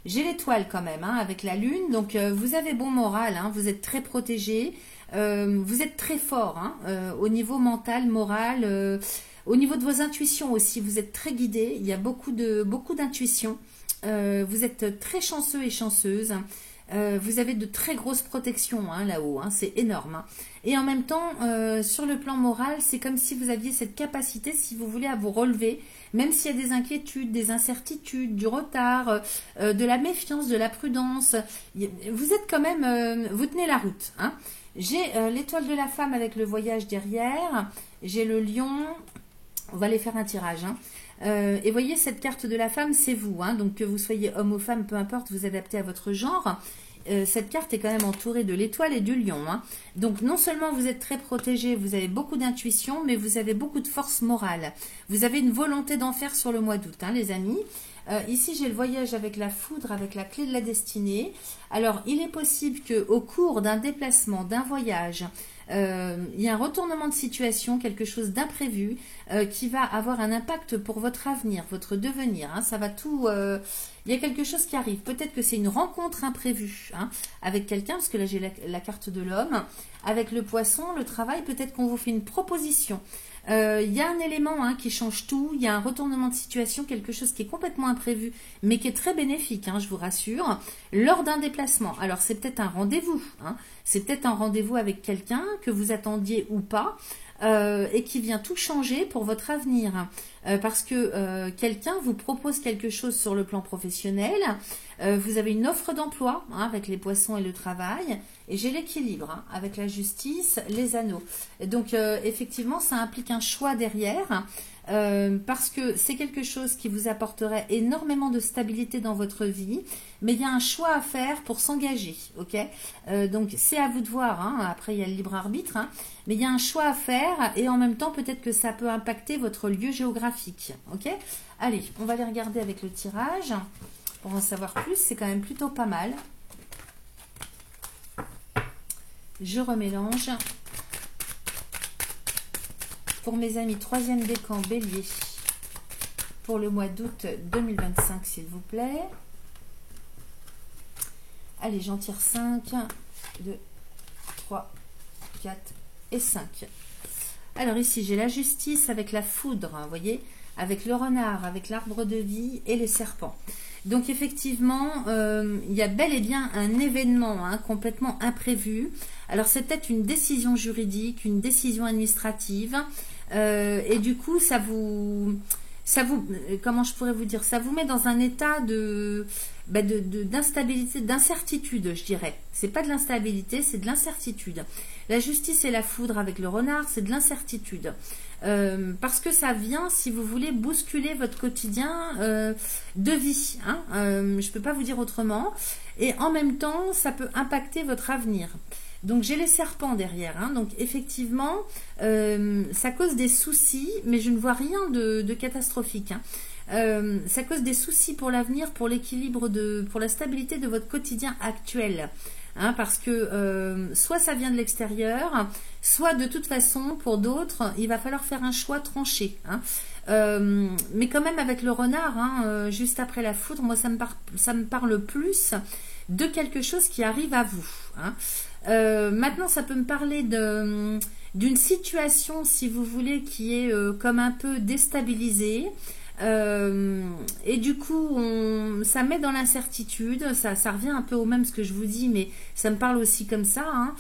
J'ai l'étoile quand même, hein, avec la lune, donc vous avez bon moral, hein, vous êtes très protégé, vous êtes très fort, hein, au niveau mental, moral, au niveau de vos intuitions aussi, vous êtes très guidé, il y a beaucoup d'intuitions. Vous êtes très chanceux et chanceuse. Vous avez de très grosses protections, hein, là-haut, hein, c'est énorme, hein. Et en même temps, sur le plan moral, c'est comme si vous aviez cette capacité, si vous voulez, à vous relever, même s'il y a des inquiétudes, des incertitudes, du retard, de la méfiance, de la prudence. Vous êtes quand même, vous tenez la route, hein. J'ai l'étoile de la femme avec le voyage derrière. J'ai le lion. On va aller faire un tirage, hein. Et voyez, cette carte de la femme, c'est vous, hein, donc que vous soyez homme ou femme, peu importe, vous adaptez à votre genre. Cette carte est quand même entourée de l'étoile et du lion, hein. Donc non seulement vous êtes très protégé, vous avez beaucoup d'intuition, mais vous avez beaucoup de force morale. Vous avez une volonté d'en faire sur le mois d'août, hein, les amis. Ici, j'ai le voyage avec la foudre, avec la clé de la destinée. Alors, il est possible qu'au cours d'un déplacement, d'un voyage, il y a un retournement de situation, quelque chose d'imprévu qui va avoir un impact pour votre avenir, votre devenir, hein. Ça va tout... il y a quelque chose qui arrive. Peut-être que c'est une rencontre imprévue, hein, avec quelqu'un, parce que là j'ai la carte de l'homme. Avec le poisson, le travail, peut-être qu'on vous fait une proposition. Il y a un élément, hein, qui change tout. Il y a un retournement de situation, quelque chose qui est complètement imprévu, mais qui est très bénéfique, hein, je vous rassure, lors d'un déplacement. Alors c'est peut-être un rendez-vous, hein. C'est peut-être un rendez-vous avec quelqu'un que vous attendiez ou pas, et qui vient tout changer pour votre avenir, parce que quelqu'un vous propose quelque chose sur le plan professionnel. Vous avez une offre d'emploi, hein, avec les poissons et le travail, et j'ai l'équilibre, hein, avec la justice, les anneaux. Et donc effectivement, ça implique un choix derrière. parce que c'est quelque chose qui vous apporterait énormément de stabilité dans votre vie, mais il y a un choix à faire pour s'engager, ok? Donc c'est à vous de voir, hein. Après il y a le libre arbitre, hein. Mais il y a un choix à faire et en même temps peut-être que ça peut impacter votre lieu géographique, ok? Allez, on va les regarder avec le tirage pour en savoir plus, c'est quand même plutôt pas mal. Je remélange. Pour mes amis, troisième décan bélier pour le mois d'août 2025, s'il vous plaît. Allez, j'en tire 5, 2, 3, 4 et 5. Alors ici, j'ai la justice avec la foudre, hein, vous voyez, avec le renard, avec l'arbre de vie et les serpents. Donc effectivement, il y a bel et bien un événement, hein, complètement imprévu. Alors c'est peut-être une décision juridique, une décision administrative, et du coup comment je pourrais vous dire, ça vous met dans un état d'instabilité, d'incertitude, je dirais. C'est pas de l'instabilité, c'est de l'incertitude. La justice et la foudre avec le renard, c'est de l'incertitude. Parce que ça vient, si vous voulez, bousculer votre quotidien de vie. Hein. Je ne peux pas vous dire autrement. Et en même temps, ça peut impacter votre avenir. Donc j'ai les serpents derrière, hein. Donc effectivement, ça cause des soucis, mais je ne vois rien de catastrophique, hein. Ça cause des soucis pour l'avenir, pour l'équilibre, pour la stabilité de votre quotidien actuel, hein, parce que soit ça vient de l'extérieur, soit de toute façon, pour d'autres, il va falloir faire un choix tranché, hein. Mais quand même avec le renard, hein, juste après la foudre, moi ça me parle plus de quelque chose qui arrive à vous, hein. Maintenant, ça peut me parler d'une situation, si vous voulez, qui est comme un peu déstabilisée. Et du coup, ça met dans l'incertitude. Ça revient un peu au même ce que je vous dis, mais ça me parle aussi comme ça, hein,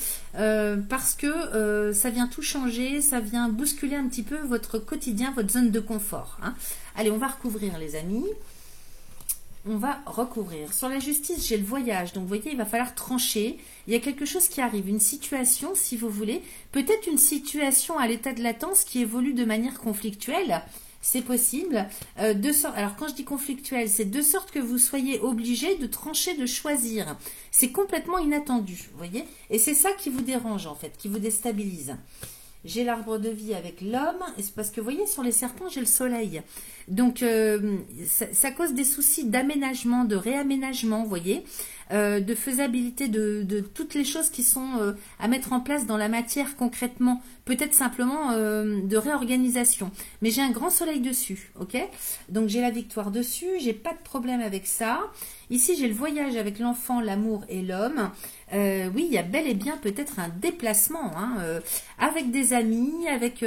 parce que ça vient tout changer, ça vient bousculer un petit peu votre quotidien, votre zone de confort, hein. Allez, on va recouvrir, les amis. On va recouvrir. Sur la justice, j'ai le voyage. Donc, vous voyez, il va falloir trancher. Il y a quelque chose qui arrive, une situation, si vous voulez. Peut-être une situation à l'état de latence qui évolue de manière conflictuelle. C'est possible. Alors, quand je dis conflictuelle, c'est de sorte que vous soyez obligé de trancher, de choisir. C'est complètement inattendu, vous voyez. Et c'est ça qui vous dérange, en fait, qui vous déstabilise. J'ai l'arbre de vie avec l'homme, et c'est parce que vous voyez sur les serpents j'ai le soleil, donc ça cause des soucis d'aménagement, de réaménagement, vous voyez, de faisabilité de toutes les choses qui sont à mettre en place dans la matière concrètement, peut-être simplement de réorganisation, mais j'ai un grand soleil dessus, ok, donc j'ai la victoire dessus, j'ai pas de problème avec ça. Ici j'ai le voyage avec l'enfant, l'amour et l'homme. Oui, il y a bel et bien peut-être un déplacement, hein, avec des amis, avec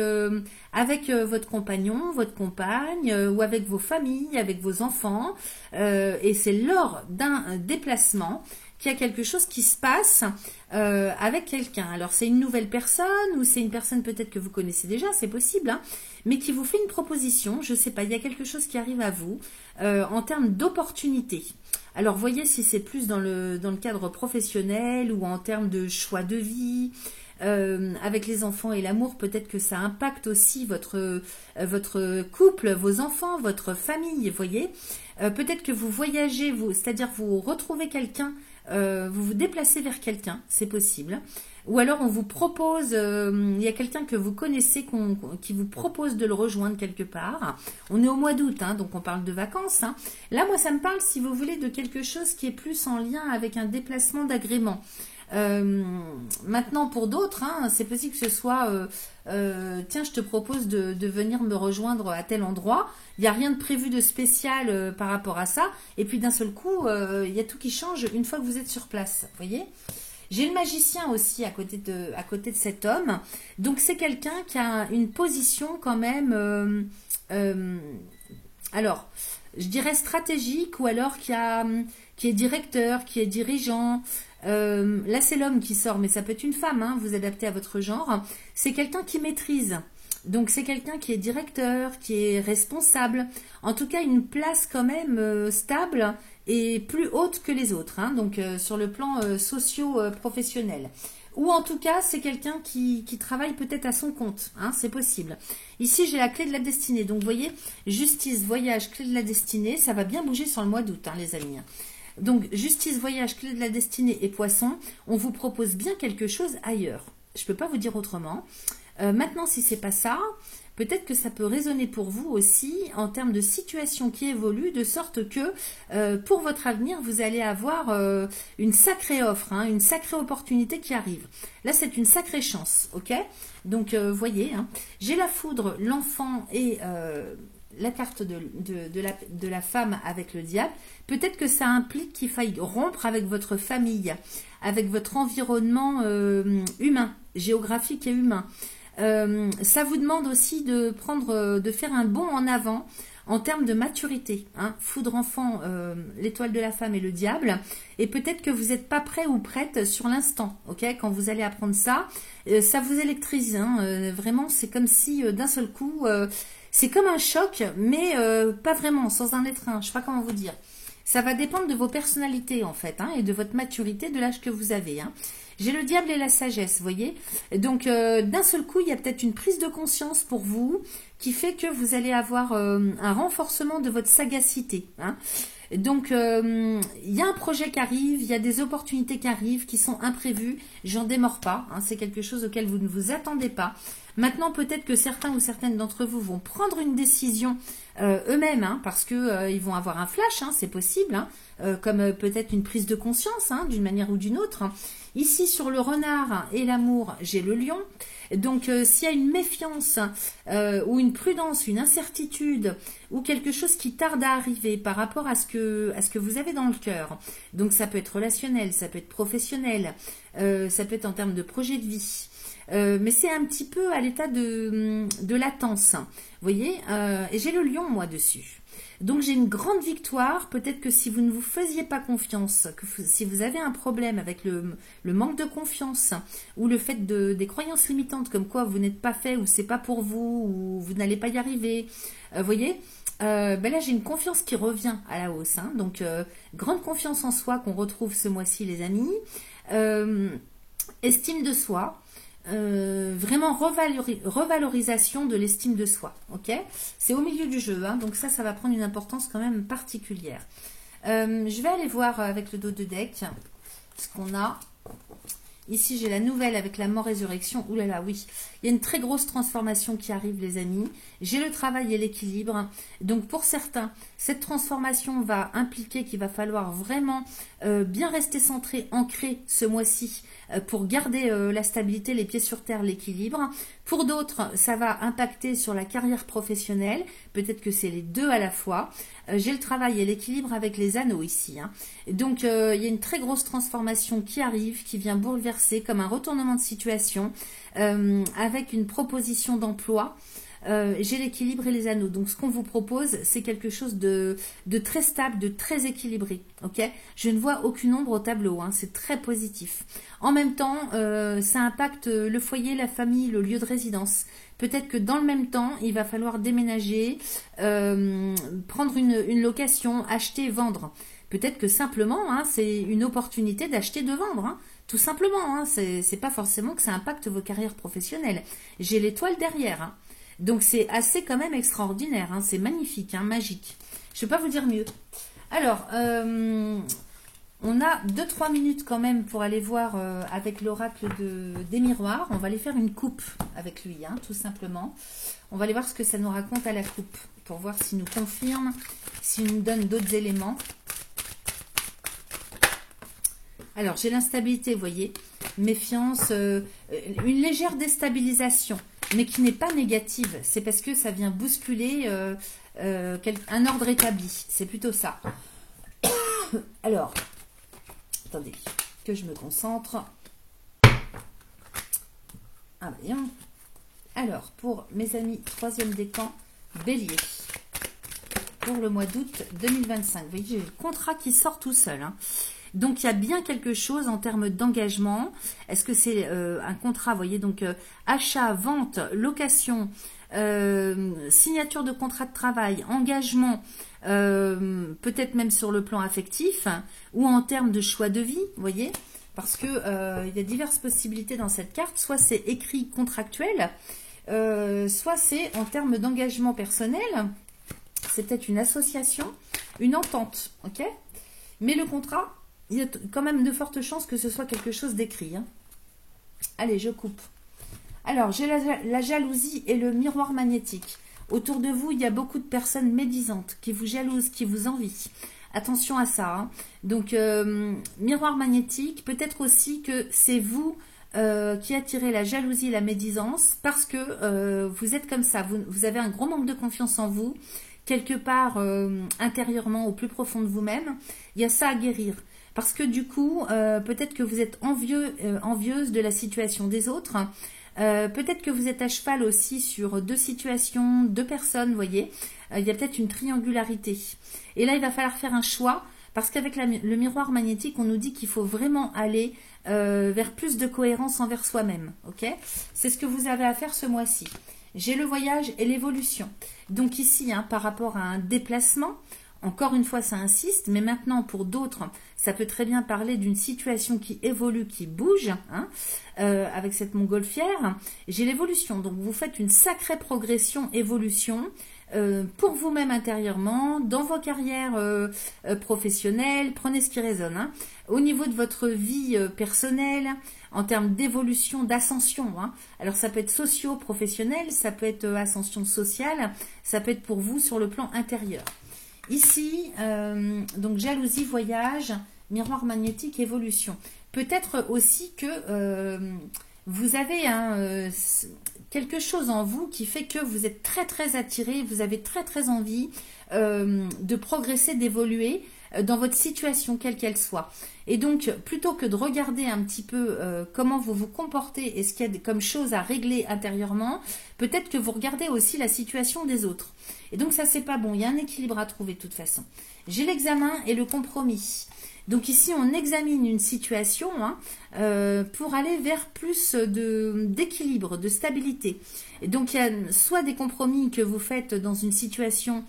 votre compagnon, votre compagne, ou avec vos familles, avec vos enfants, et c'est lors d'un déplacement qu'il y a quelque chose qui se passe avec quelqu'un. Alors c'est une nouvelle personne, ou c'est une personne peut-être que vous connaissez déjà, c'est possible, hein, mais qui vous fait une proposition, je ne sais pas, il y a quelque chose qui arrive à vous en termes d'opportunité. Alors voyez si c'est plus dans le cadre professionnel ou en termes de choix de vie. Avec les enfants et l'amour, peut-être que ça impacte aussi votre couple, vos enfants, votre famille, vous voyez. Peut-être que vous voyagez, c'est-à-dire vous retrouvez quelqu'un, vous vous déplacez vers quelqu'un, c'est possible. Ou alors on vous propose, il y a quelqu'un que vous connaissez qui vous propose de le rejoindre quelque part. On est au mois d'août, hein, donc on parle de vacances, hein. Là, moi, ça me parle, si vous voulez, de quelque chose qui est plus en lien avec un déplacement d'agrément. Maintenant, pour d'autres, hein, c'est possible que ce soit tiens, je te propose de venir me rejoindre à tel endroit. Il n'y a rien de prévu de spécial par rapport à ça. Et puis d'un seul coup, il y a tout qui change une fois que vous êtes sur place. Vous voyez ? J'ai le magicien aussi à côté de cet homme. Donc c'est quelqu'un qui a une position quand même, alors, je dirais stratégique, ou alors qui est directeur, qui est dirigeant. Là c'est l'homme qui sort, mais ça peut être une femme, hein, vous adaptez à votre genre. C'est quelqu'un qui maîtrise. Donc c'est quelqu'un qui est directeur, qui est responsable. En tout cas une place quand même stable et plus haute que les autres, hein, donc sur le plan socio-professionnel. Ou en tout cas, c'est quelqu'un qui travaille peut-être à son compte. Hein, c'est possible. Ici, j'ai la clé de la destinée. Donc, vous voyez, justice, voyage, clé de la destinée. Ça va bien bouger sur le mois d'août, hein, les amis. Donc, justice, voyage, clé de la destinée et poisson. On vous propose bien quelque chose ailleurs. Je ne peux pas vous dire autrement. Maintenant, si c'est pas ça, peut-être que ça peut résonner pour vous aussi en termes de situation qui évolue, de sorte que pour votre avenir, vous allez avoir une sacrée offre, hein, une sacrée opportunité qui arrive. Là, c'est une sacrée chance, ok? Donc, voyez, hein, j'ai la foudre, l'enfant et la carte de la femme avec le diable. Peut-être que ça implique qu'il faille rompre avec votre famille, avec votre environnement humain, géographique et humain. Ça vous demande aussi de faire un bond en avant en termes de maturité. Hein. Foudre enfant, l'étoile de la femme et le diable. Et peut-être que vous n'êtes pas prêt ou prête sur l'instant. Ok, quand vous allez apprendre ça, ça vous électrise. Hein. Vraiment, c'est comme si d'un seul coup, c'est comme un choc, mais pas vraiment, sans un être un. Je ne sais pas comment vous dire. Ça va dépendre de vos personnalités en fait, hein, et de votre maturité, de l'âge que vous avez. Hein. J'ai le diable et la sagesse, vous voyez. Donc, d'un seul coup, il y a peut-être une prise de conscience pour vous qui fait que vous allez avoir un renforcement de votre sagacité. Hein. Donc, il y a un projet qui arrive, il y a des opportunités qui arrivent, qui sont imprévues. J'en démords pas. Hein, c'est quelque chose auquel vous ne vous attendez pas. Maintenant, peut-être que certains ou certaines d'entre vous vont prendre une décision eux-mêmes, hein, parce que ils vont avoir un flash, hein, c'est possible, hein, comme peut-être une prise de conscience, hein, d'une manière ou d'une autre. Ici, sur le renard et l'amour, j'ai le lion. Donc, s'il y a une méfiance ou une prudence, une incertitude ou quelque chose qui tarde à arriver par rapport à ce que vous avez dans le cœur, donc ça peut être relationnel, ça peut être professionnel, ça peut être en termes de projet de vie. Mais c'est un petit peu à l'état de latence. Vous voyez, et j'ai le lion, moi, dessus. Donc, j'ai une grande victoire. Peut-être que si vous ne vous faisiez pas confiance, si vous avez un problème avec le manque de confiance ou le fait des croyances limitantes comme quoi vous n'êtes pas fait ou c'est pas pour vous ou vous n'allez pas y arriver, vous voyez, ben là, j'ai une confiance qui revient à la hausse. Hein. Donc, grande confiance en soi qu'on retrouve ce mois-ci, les amis. Estime de soi. Vraiment revalorisation de l'estime de soi, ok? C'est au milieu du jeu, hein, donc ça va prendre une importance quand même particulière. Je vais aller voir avec le dos de deck ce qu'on a. Ici, j'ai la nouvelle avec la mort-résurrection. Ouh là là, oui. Il y a une très grosse transformation qui arrive, les amis. J'ai le travail et l'équilibre. Donc, pour certains, cette transformation va impliquer qu'il va falloir vraiment bien rester centré, ancré ce mois-ci pour garder la stabilité, les pieds sur terre, l'équilibre. Pour d'autres, ça va impacter sur la carrière professionnelle. Peut-être que c'est les deux à la fois. J'ai le travail et l'équilibre avec les anneaux ici. Hein. Donc, il y a une très grosse transformation qui arrive, qui vient bouleverser comme un retournement de situation avec une proposition d'emploi. J'ai l'équilibre et les anneaux. Donc, ce qu'on vous propose, c'est quelque chose de très stable, de très équilibré. Ok, je ne vois aucune ombre au tableau. Hein, c'est très positif. En même temps, ça impacte le foyer, la famille, le lieu de résidence. Peut-être que dans le même temps, il va falloir déménager, prendre une location, acheter, vendre. Peut-être que simplement, hein, c'est une opportunité d'acheter, de vendre. Hein. Tout simplement, hein, c'est pas forcément que ça impacte vos carrières professionnelles. J'ai l'étoile derrière. Hein. Donc, c'est assez quand même extraordinaire. Hein. C'est magnifique, hein, magique. Je ne peux pas vous dire mieux. Alors, on a 2-3 minutes quand même pour aller voir avec l'oracle des miroirs. On va aller faire une coupe avec lui, hein, tout simplement. On va aller voir ce que ça nous raconte à la coupe pour voir s'il nous confirme, s'il nous donne d'autres éléments. Alors, j'ai l'instabilité, vous voyez, méfiance, une légère déstabilisation, mais qui n'est pas négative. C'est parce que ça vient bousculer un ordre établi. C'est plutôt ça. Alors, attendez, que je me concentre. Ah, bien. Alors, pour mes amis, troisième décan, Bélier. Pour le mois d'août 2025. Vous voyez, j'ai le contrat qui sort tout seul, hein. Donc, il y a bien quelque chose en termes d'engagement. Est-ce que c'est un contrat, vous voyez, donc achat, vente, location, signature de contrat de travail, engagement, peut-être même sur le plan affectif, hein, ou en termes de choix de vie, vous voyez. parce que il y a diverses possibilités dans cette carte. Soit c'est écrit contractuel, soit c'est en termes d'engagement personnel. C'est peut-être une association, une entente, ok? Mais le contrat, il y a quand même de fortes chances que ce soit quelque chose d'écrit. Hein. Allez, je coupe. Alors, j'ai la jalousie et le miroir magnétique. Autour de vous, il y a beaucoup de personnes médisantes qui vous jalousent, qui vous envient. Attention à ça. Hein. Donc, miroir magnétique, peut-être aussi que c'est vous qui attirez la jalousie et la médisance parce que vous êtes comme ça. Vous avez un gros manque de confiance en vous. Quelque part, intérieurement, au plus profond de vous-même, il y a ça à guérir. Parce que du coup, peut-être que vous êtes envieuse de la situation des autres. Peut-être que vous êtes à cheval aussi sur deux situations, deux personnes, vous voyez. Il y a peut-être une triangularité. Et là, il va falloir faire un choix. Parce qu'avec le miroir magnétique, on nous dit qu'il faut vraiment aller vers plus de cohérence envers soi-même. Ok? C'est ce que vous avez à faire ce mois-ci. J'ai le voyage et l'évolution. Donc ici, hein, par rapport à un déplacement, encore une fois, ça insiste, mais maintenant, pour d'autres, ça peut très bien parler d'une situation qui évolue, qui bouge, hein, avec cette montgolfière. J'ai l'évolution, donc vous faites une sacrée progression, évolution, pour vous-même intérieurement, dans vos carrières professionnelles, prenez ce qui résonne. Hein. Au niveau de votre vie personnelle, en termes d'évolution, d'ascension. Hein. Alors ça peut être socio-professionnel, ça peut être ascension sociale, ça peut être pour vous sur le plan intérieur. Ici, donc jalousie, voyage, miroir magnétique, évolution. Peut-être aussi que vous avez quelque chose en vous qui fait que vous êtes très très attiré, vous avez très très envie de progresser, d'évoluer dans votre situation, quelle qu'elle soit. Et donc, plutôt que de regarder un petit peu comment vous vous comportez et ce qu'il y a comme choses à régler intérieurement, peut-être que vous regardez aussi la situation des autres. Et donc, ça, c'est pas bon. Il y a un équilibre à trouver de toute façon. J'ai l'examen et le compromis. Donc ici, on examine une situation hein, pour aller vers plus d'équilibre, de stabilité. Et donc, il y a soit des compromis que vous faites dans une situation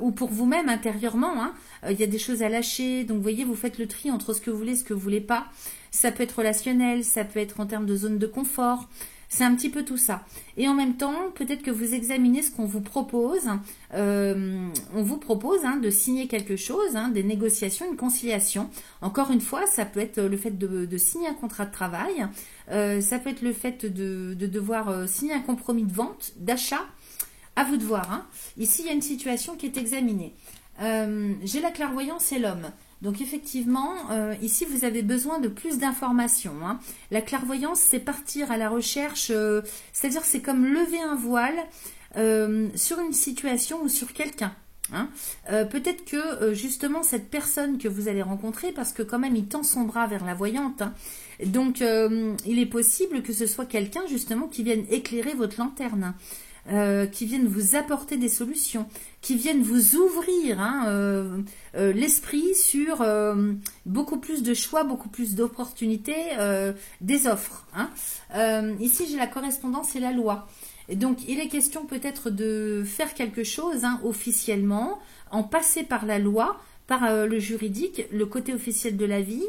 ou pour vous-même intérieurement, hein, il y a des choses à lâcher. Donc, vous voyez, vous faites le tri entre ce que vous voulez et ce que vous ne voulez pas. Ça peut être relationnel, ça peut être en termes de zone de confort. C'est un petit peu tout ça. Et en même temps, peut-être que vous examinez ce qu'on vous propose. On vous propose hein, de signer quelque chose, hein, des négociations, une conciliation. Encore une fois, ça peut être le fait de signer un contrat de travail. Ça peut être le fait de devoir signer un compromis de vente, d'achat. À vous de voir. Hein. Ici, il y a une situation qui est examinée. J'ai la clairvoyance et l'homme. Donc effectivement, ici, vous avez besoin de plus d'informations. Hein. La clairvoyance, c'est partir à la recherche, c'est-à-dire c'est comme lever un voile sur une situation ou sur quelqu'un. Hein. Peut-être que justement cette personne que vous allez rencontrer, parce que quand même il tend son bras vers la voyante, hein, donc il est possible que ce soit quelqu'un justement qui vienne éclairer votre lanterne. Qui viennent vous apporter des solutions, qui viennent vous ouvrir hein, l'esprit sur beaucoup plus de choix, beaucoup plus d'opportunités, des offres. Hein. Ici, j'ai la correspondance et la loi. Et donc, il est question peut-être de faire quelque chose hein, officiellement, en passer par la loi, par le juridique, le côté officiel de la vie,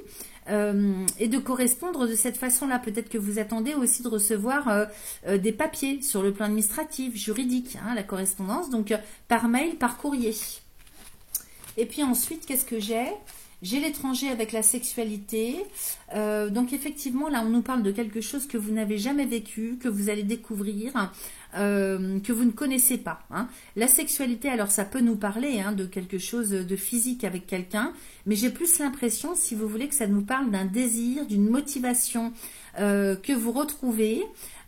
et de correspondre de cette façon-là. Peut-être que vous attendez aussi de recevoir des papiers sur le plan administratif, juridique, hein, la correspondance, donc par mail, par courrier. Et puis ensuite, qu'est-ce que j'ai ? J'ai l'étranger avec la sexualité. Donc effectivement, là, on nous parle de quelque chose que vous n'avez jamais vécu, que vous allez découvrir, que vous ne connaissez pas. Hein. La sexualité, alors ça peut nous parler hein, de quelque chose de physique avec quelqu'un, mais j'ai plus l'impression, si vous voulez, que ça nous parle d'un désir, d'une motivation que vous retrouvez,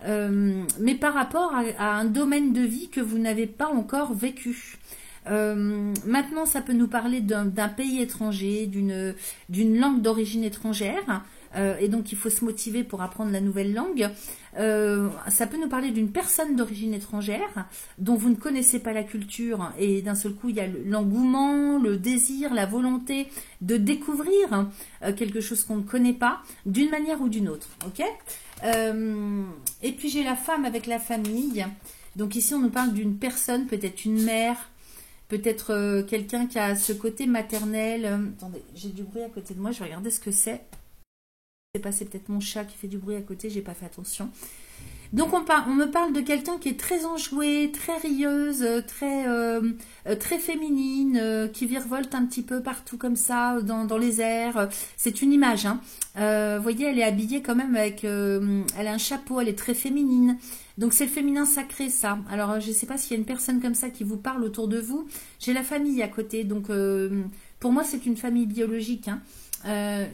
mais par rapport à un domaine de vie que vous n'avez pas encore vécu. Maintenant, ça peut nous parler d'un pays étranger, d'une langue d'origine étrangère, et donc il faut se motiver pour apprendre la nouvelle langue. Ça peut nous parler d'une personne d'origine étrangère dont vous ne connaissez pas la culture, et d'un seul coup il y a l'engouement, le désir, la volonté de découvrir quelque chose qu'on ne connaît pas d'une manière ou d'une autre. Ok. Et puis j'ai la femme avec la famille. Donc ici on nous parle d'une personne, peut-être une mère, peut-être quelqu'un qui a ce côté maternel. Attendez, j'ai du bruit à côté de moi, je vais regarder ce que c'est. sais pas, c'est peut-être mon chat qui fait du bruit à côté, j'ai pas fait attention. Donc on me parle de quelqu'un qui est très enjouée, très rieuse, très féminine, qui virevolte un petit peu partout comme ça, dans les airs. C'est une image, hein. Vous voyez, elle est habillée quand même avec... elle a un chapeau, elle est très féminine. Donc c'est le féminin sacré, ça. Alors je ne sais pas s'il y a une personne comme ça qui vous parle autour de vous. J'ai la famille à côté, donc pour moi c'est une famille biologique, hein.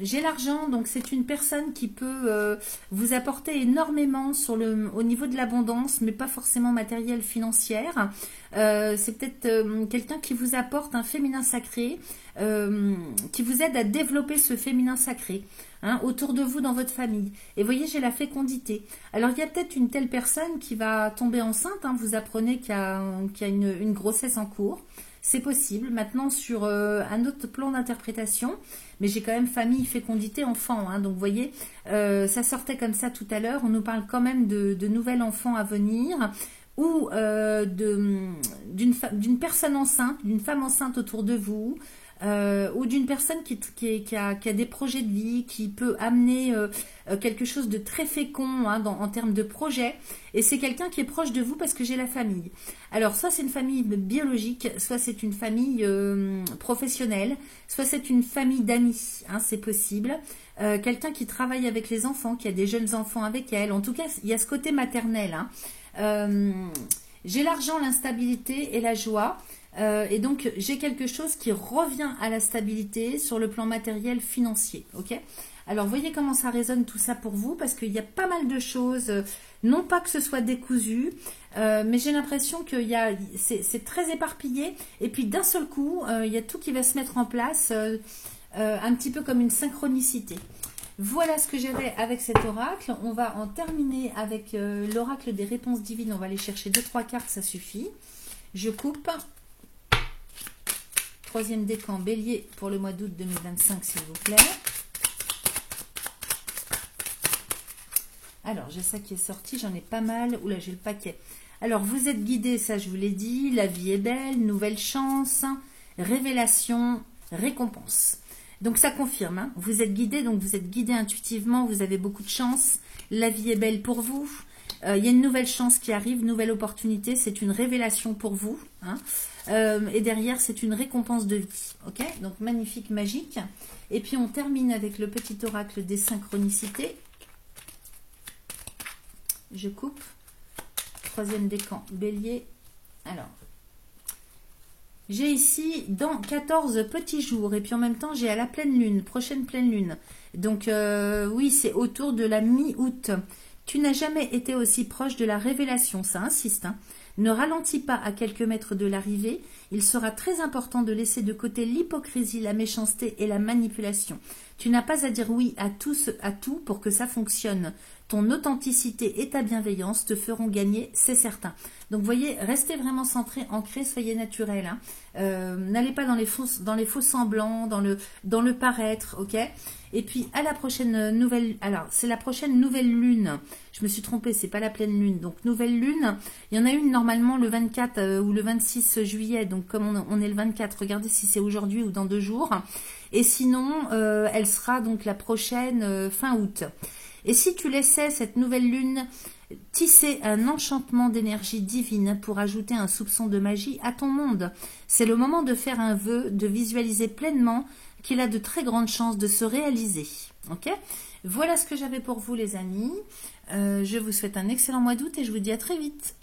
J'ai l'argent, donc c'est une personne qui peut vous apporter énormément au niveau de l'abondance, mais pas forcément matériel, financière. C'est peut-être quelqu'un qui vous apporte un féminin sacré, qui vous aide à développer ce féminin sacré, hein, autour de vous dans votre famille. Et vous voyez, j'ai la fécondité. Alors il y a peut-être une telle personne qui va tomber enceinte, hein, vous apprenez qu'il y a une grossesse en cours. C'est possible. Maintenant, sur un autre plan d'interprétation, mais j'ai quand même famille, fécondité, enfant, hein, donc vous voyez, ça sortait comme ça tout à l'heure. On nous parle quand même de nouvel enfant à venir, ou d'une personne enceinte, d'une femme enceinte autour de vous, ou d'une personne qui a des projets de vie, qui peut amener quelque chose de très fécond, hein, en termes de projet. Et c'est quelqu'un qui est proche de vous parce que j'ai la famille. Alors, soit c'est une famille biologique, soit c'est une famille professionnelle, soit c'est une famille d'amis, hein, c'est possible. Quelqu'un qui travaille avec les enfants, qui a des jeunes enfants avec elle. En tout cas, il y a ce côté maternel, hein. J'ai l'argent, l'instabilité et la joie. Et donc, j'ai quelque chose qui revient à la stabilité sur le plan matériel financier. Ok ? Alors, voyez comment ça résonne tout ça pour vous, parce qu'il y a pas mal de choses, non pas que ce soit décousu, mais j'ai l'impression que c'est très éparpillé. Et puis, d'un seul coup, il y a tout qui va se mettre en place, un petit peu comme une synchronicité. Voilà ce que j'avais avec cet oracle. On va en terminer avec l'oracle des réponses divines. On va aller chercher 2-3 cartes, ça suffit. Je coupe. Troisième décan, bélier pour le mois d'août 2025, s'il vous plaît. Alors, j'ai ça qui est sorti, j'en ai pas mal. Oula, j'ai le paquet. Alors, vous êtes guidé, ça je vous l'ai dit. La vie est belle, nouvelle chance, révélation, récompense. Donc, ça confirme, hein. Vous êtes guidé, donc vous êtes guidé intuitivement, vous avez beaucoup de chance. La vie est belle pour vous. Il y a une nouvelle chance qui arrive, nouvelle opportunité, c'est une révélation pour vous, hein. Et derrière, c'est une récompense de vie. Ok, donc magnifique, magique. Et puis, on termine avec le petit oracle des synchronicités. Je coupe. Troisième décan, bélier. Alors, j'ai ici dans 14 petits jours. Et puis, en même temps, j'ai à la pleine lune, prochaine pleine lune. Donc, oui, c'est autour de la mi-août. Tu n'as jamais été aussi proche de la révélation, ça insiste, hein. Ne ralentis pas à quelques mètres de l'arrivée. Il sera très important de laisser de côté l'hypocrisie, la méchanceté et la manipulation. Tu n'as pas à dire oui à tout pour que ça fonctionne. Ton authenticité et ta bienveillance te feront gagner, c'est certain. Donc, vous voyez, restez vraiment centré, ancré, soyez naturel, hein. N'allez pas dans les faux semblants, dans le paraître, ok? Et puis, à la prochaine nouvelle... Alors, c'est la prochaine nouvelle lune. Je me suis trompée, c'est pas la pleine lune. Donc, nouvelle lune. Il y en a une normalement le 24 ou le 26 juillet. Donc, comme on est le 24, regardez si c'est aujourd'hui ou dans 2 jours. Et sinon, elle sera donc la prochaine fin août. Et si tu laissais cette nouvelle lune tisser un enchantement d'énergie divine pour ajouter un soupçon de magie à ton monde, c'est le moment de faire un vœu, de visualiser pleinement qu'il a de très grandes chances de se réaliser. Ok ? Voilà ce que j'avais pour vous, les amis. Je vous souhaite un excellent mois d'août et je vous dis à très vite.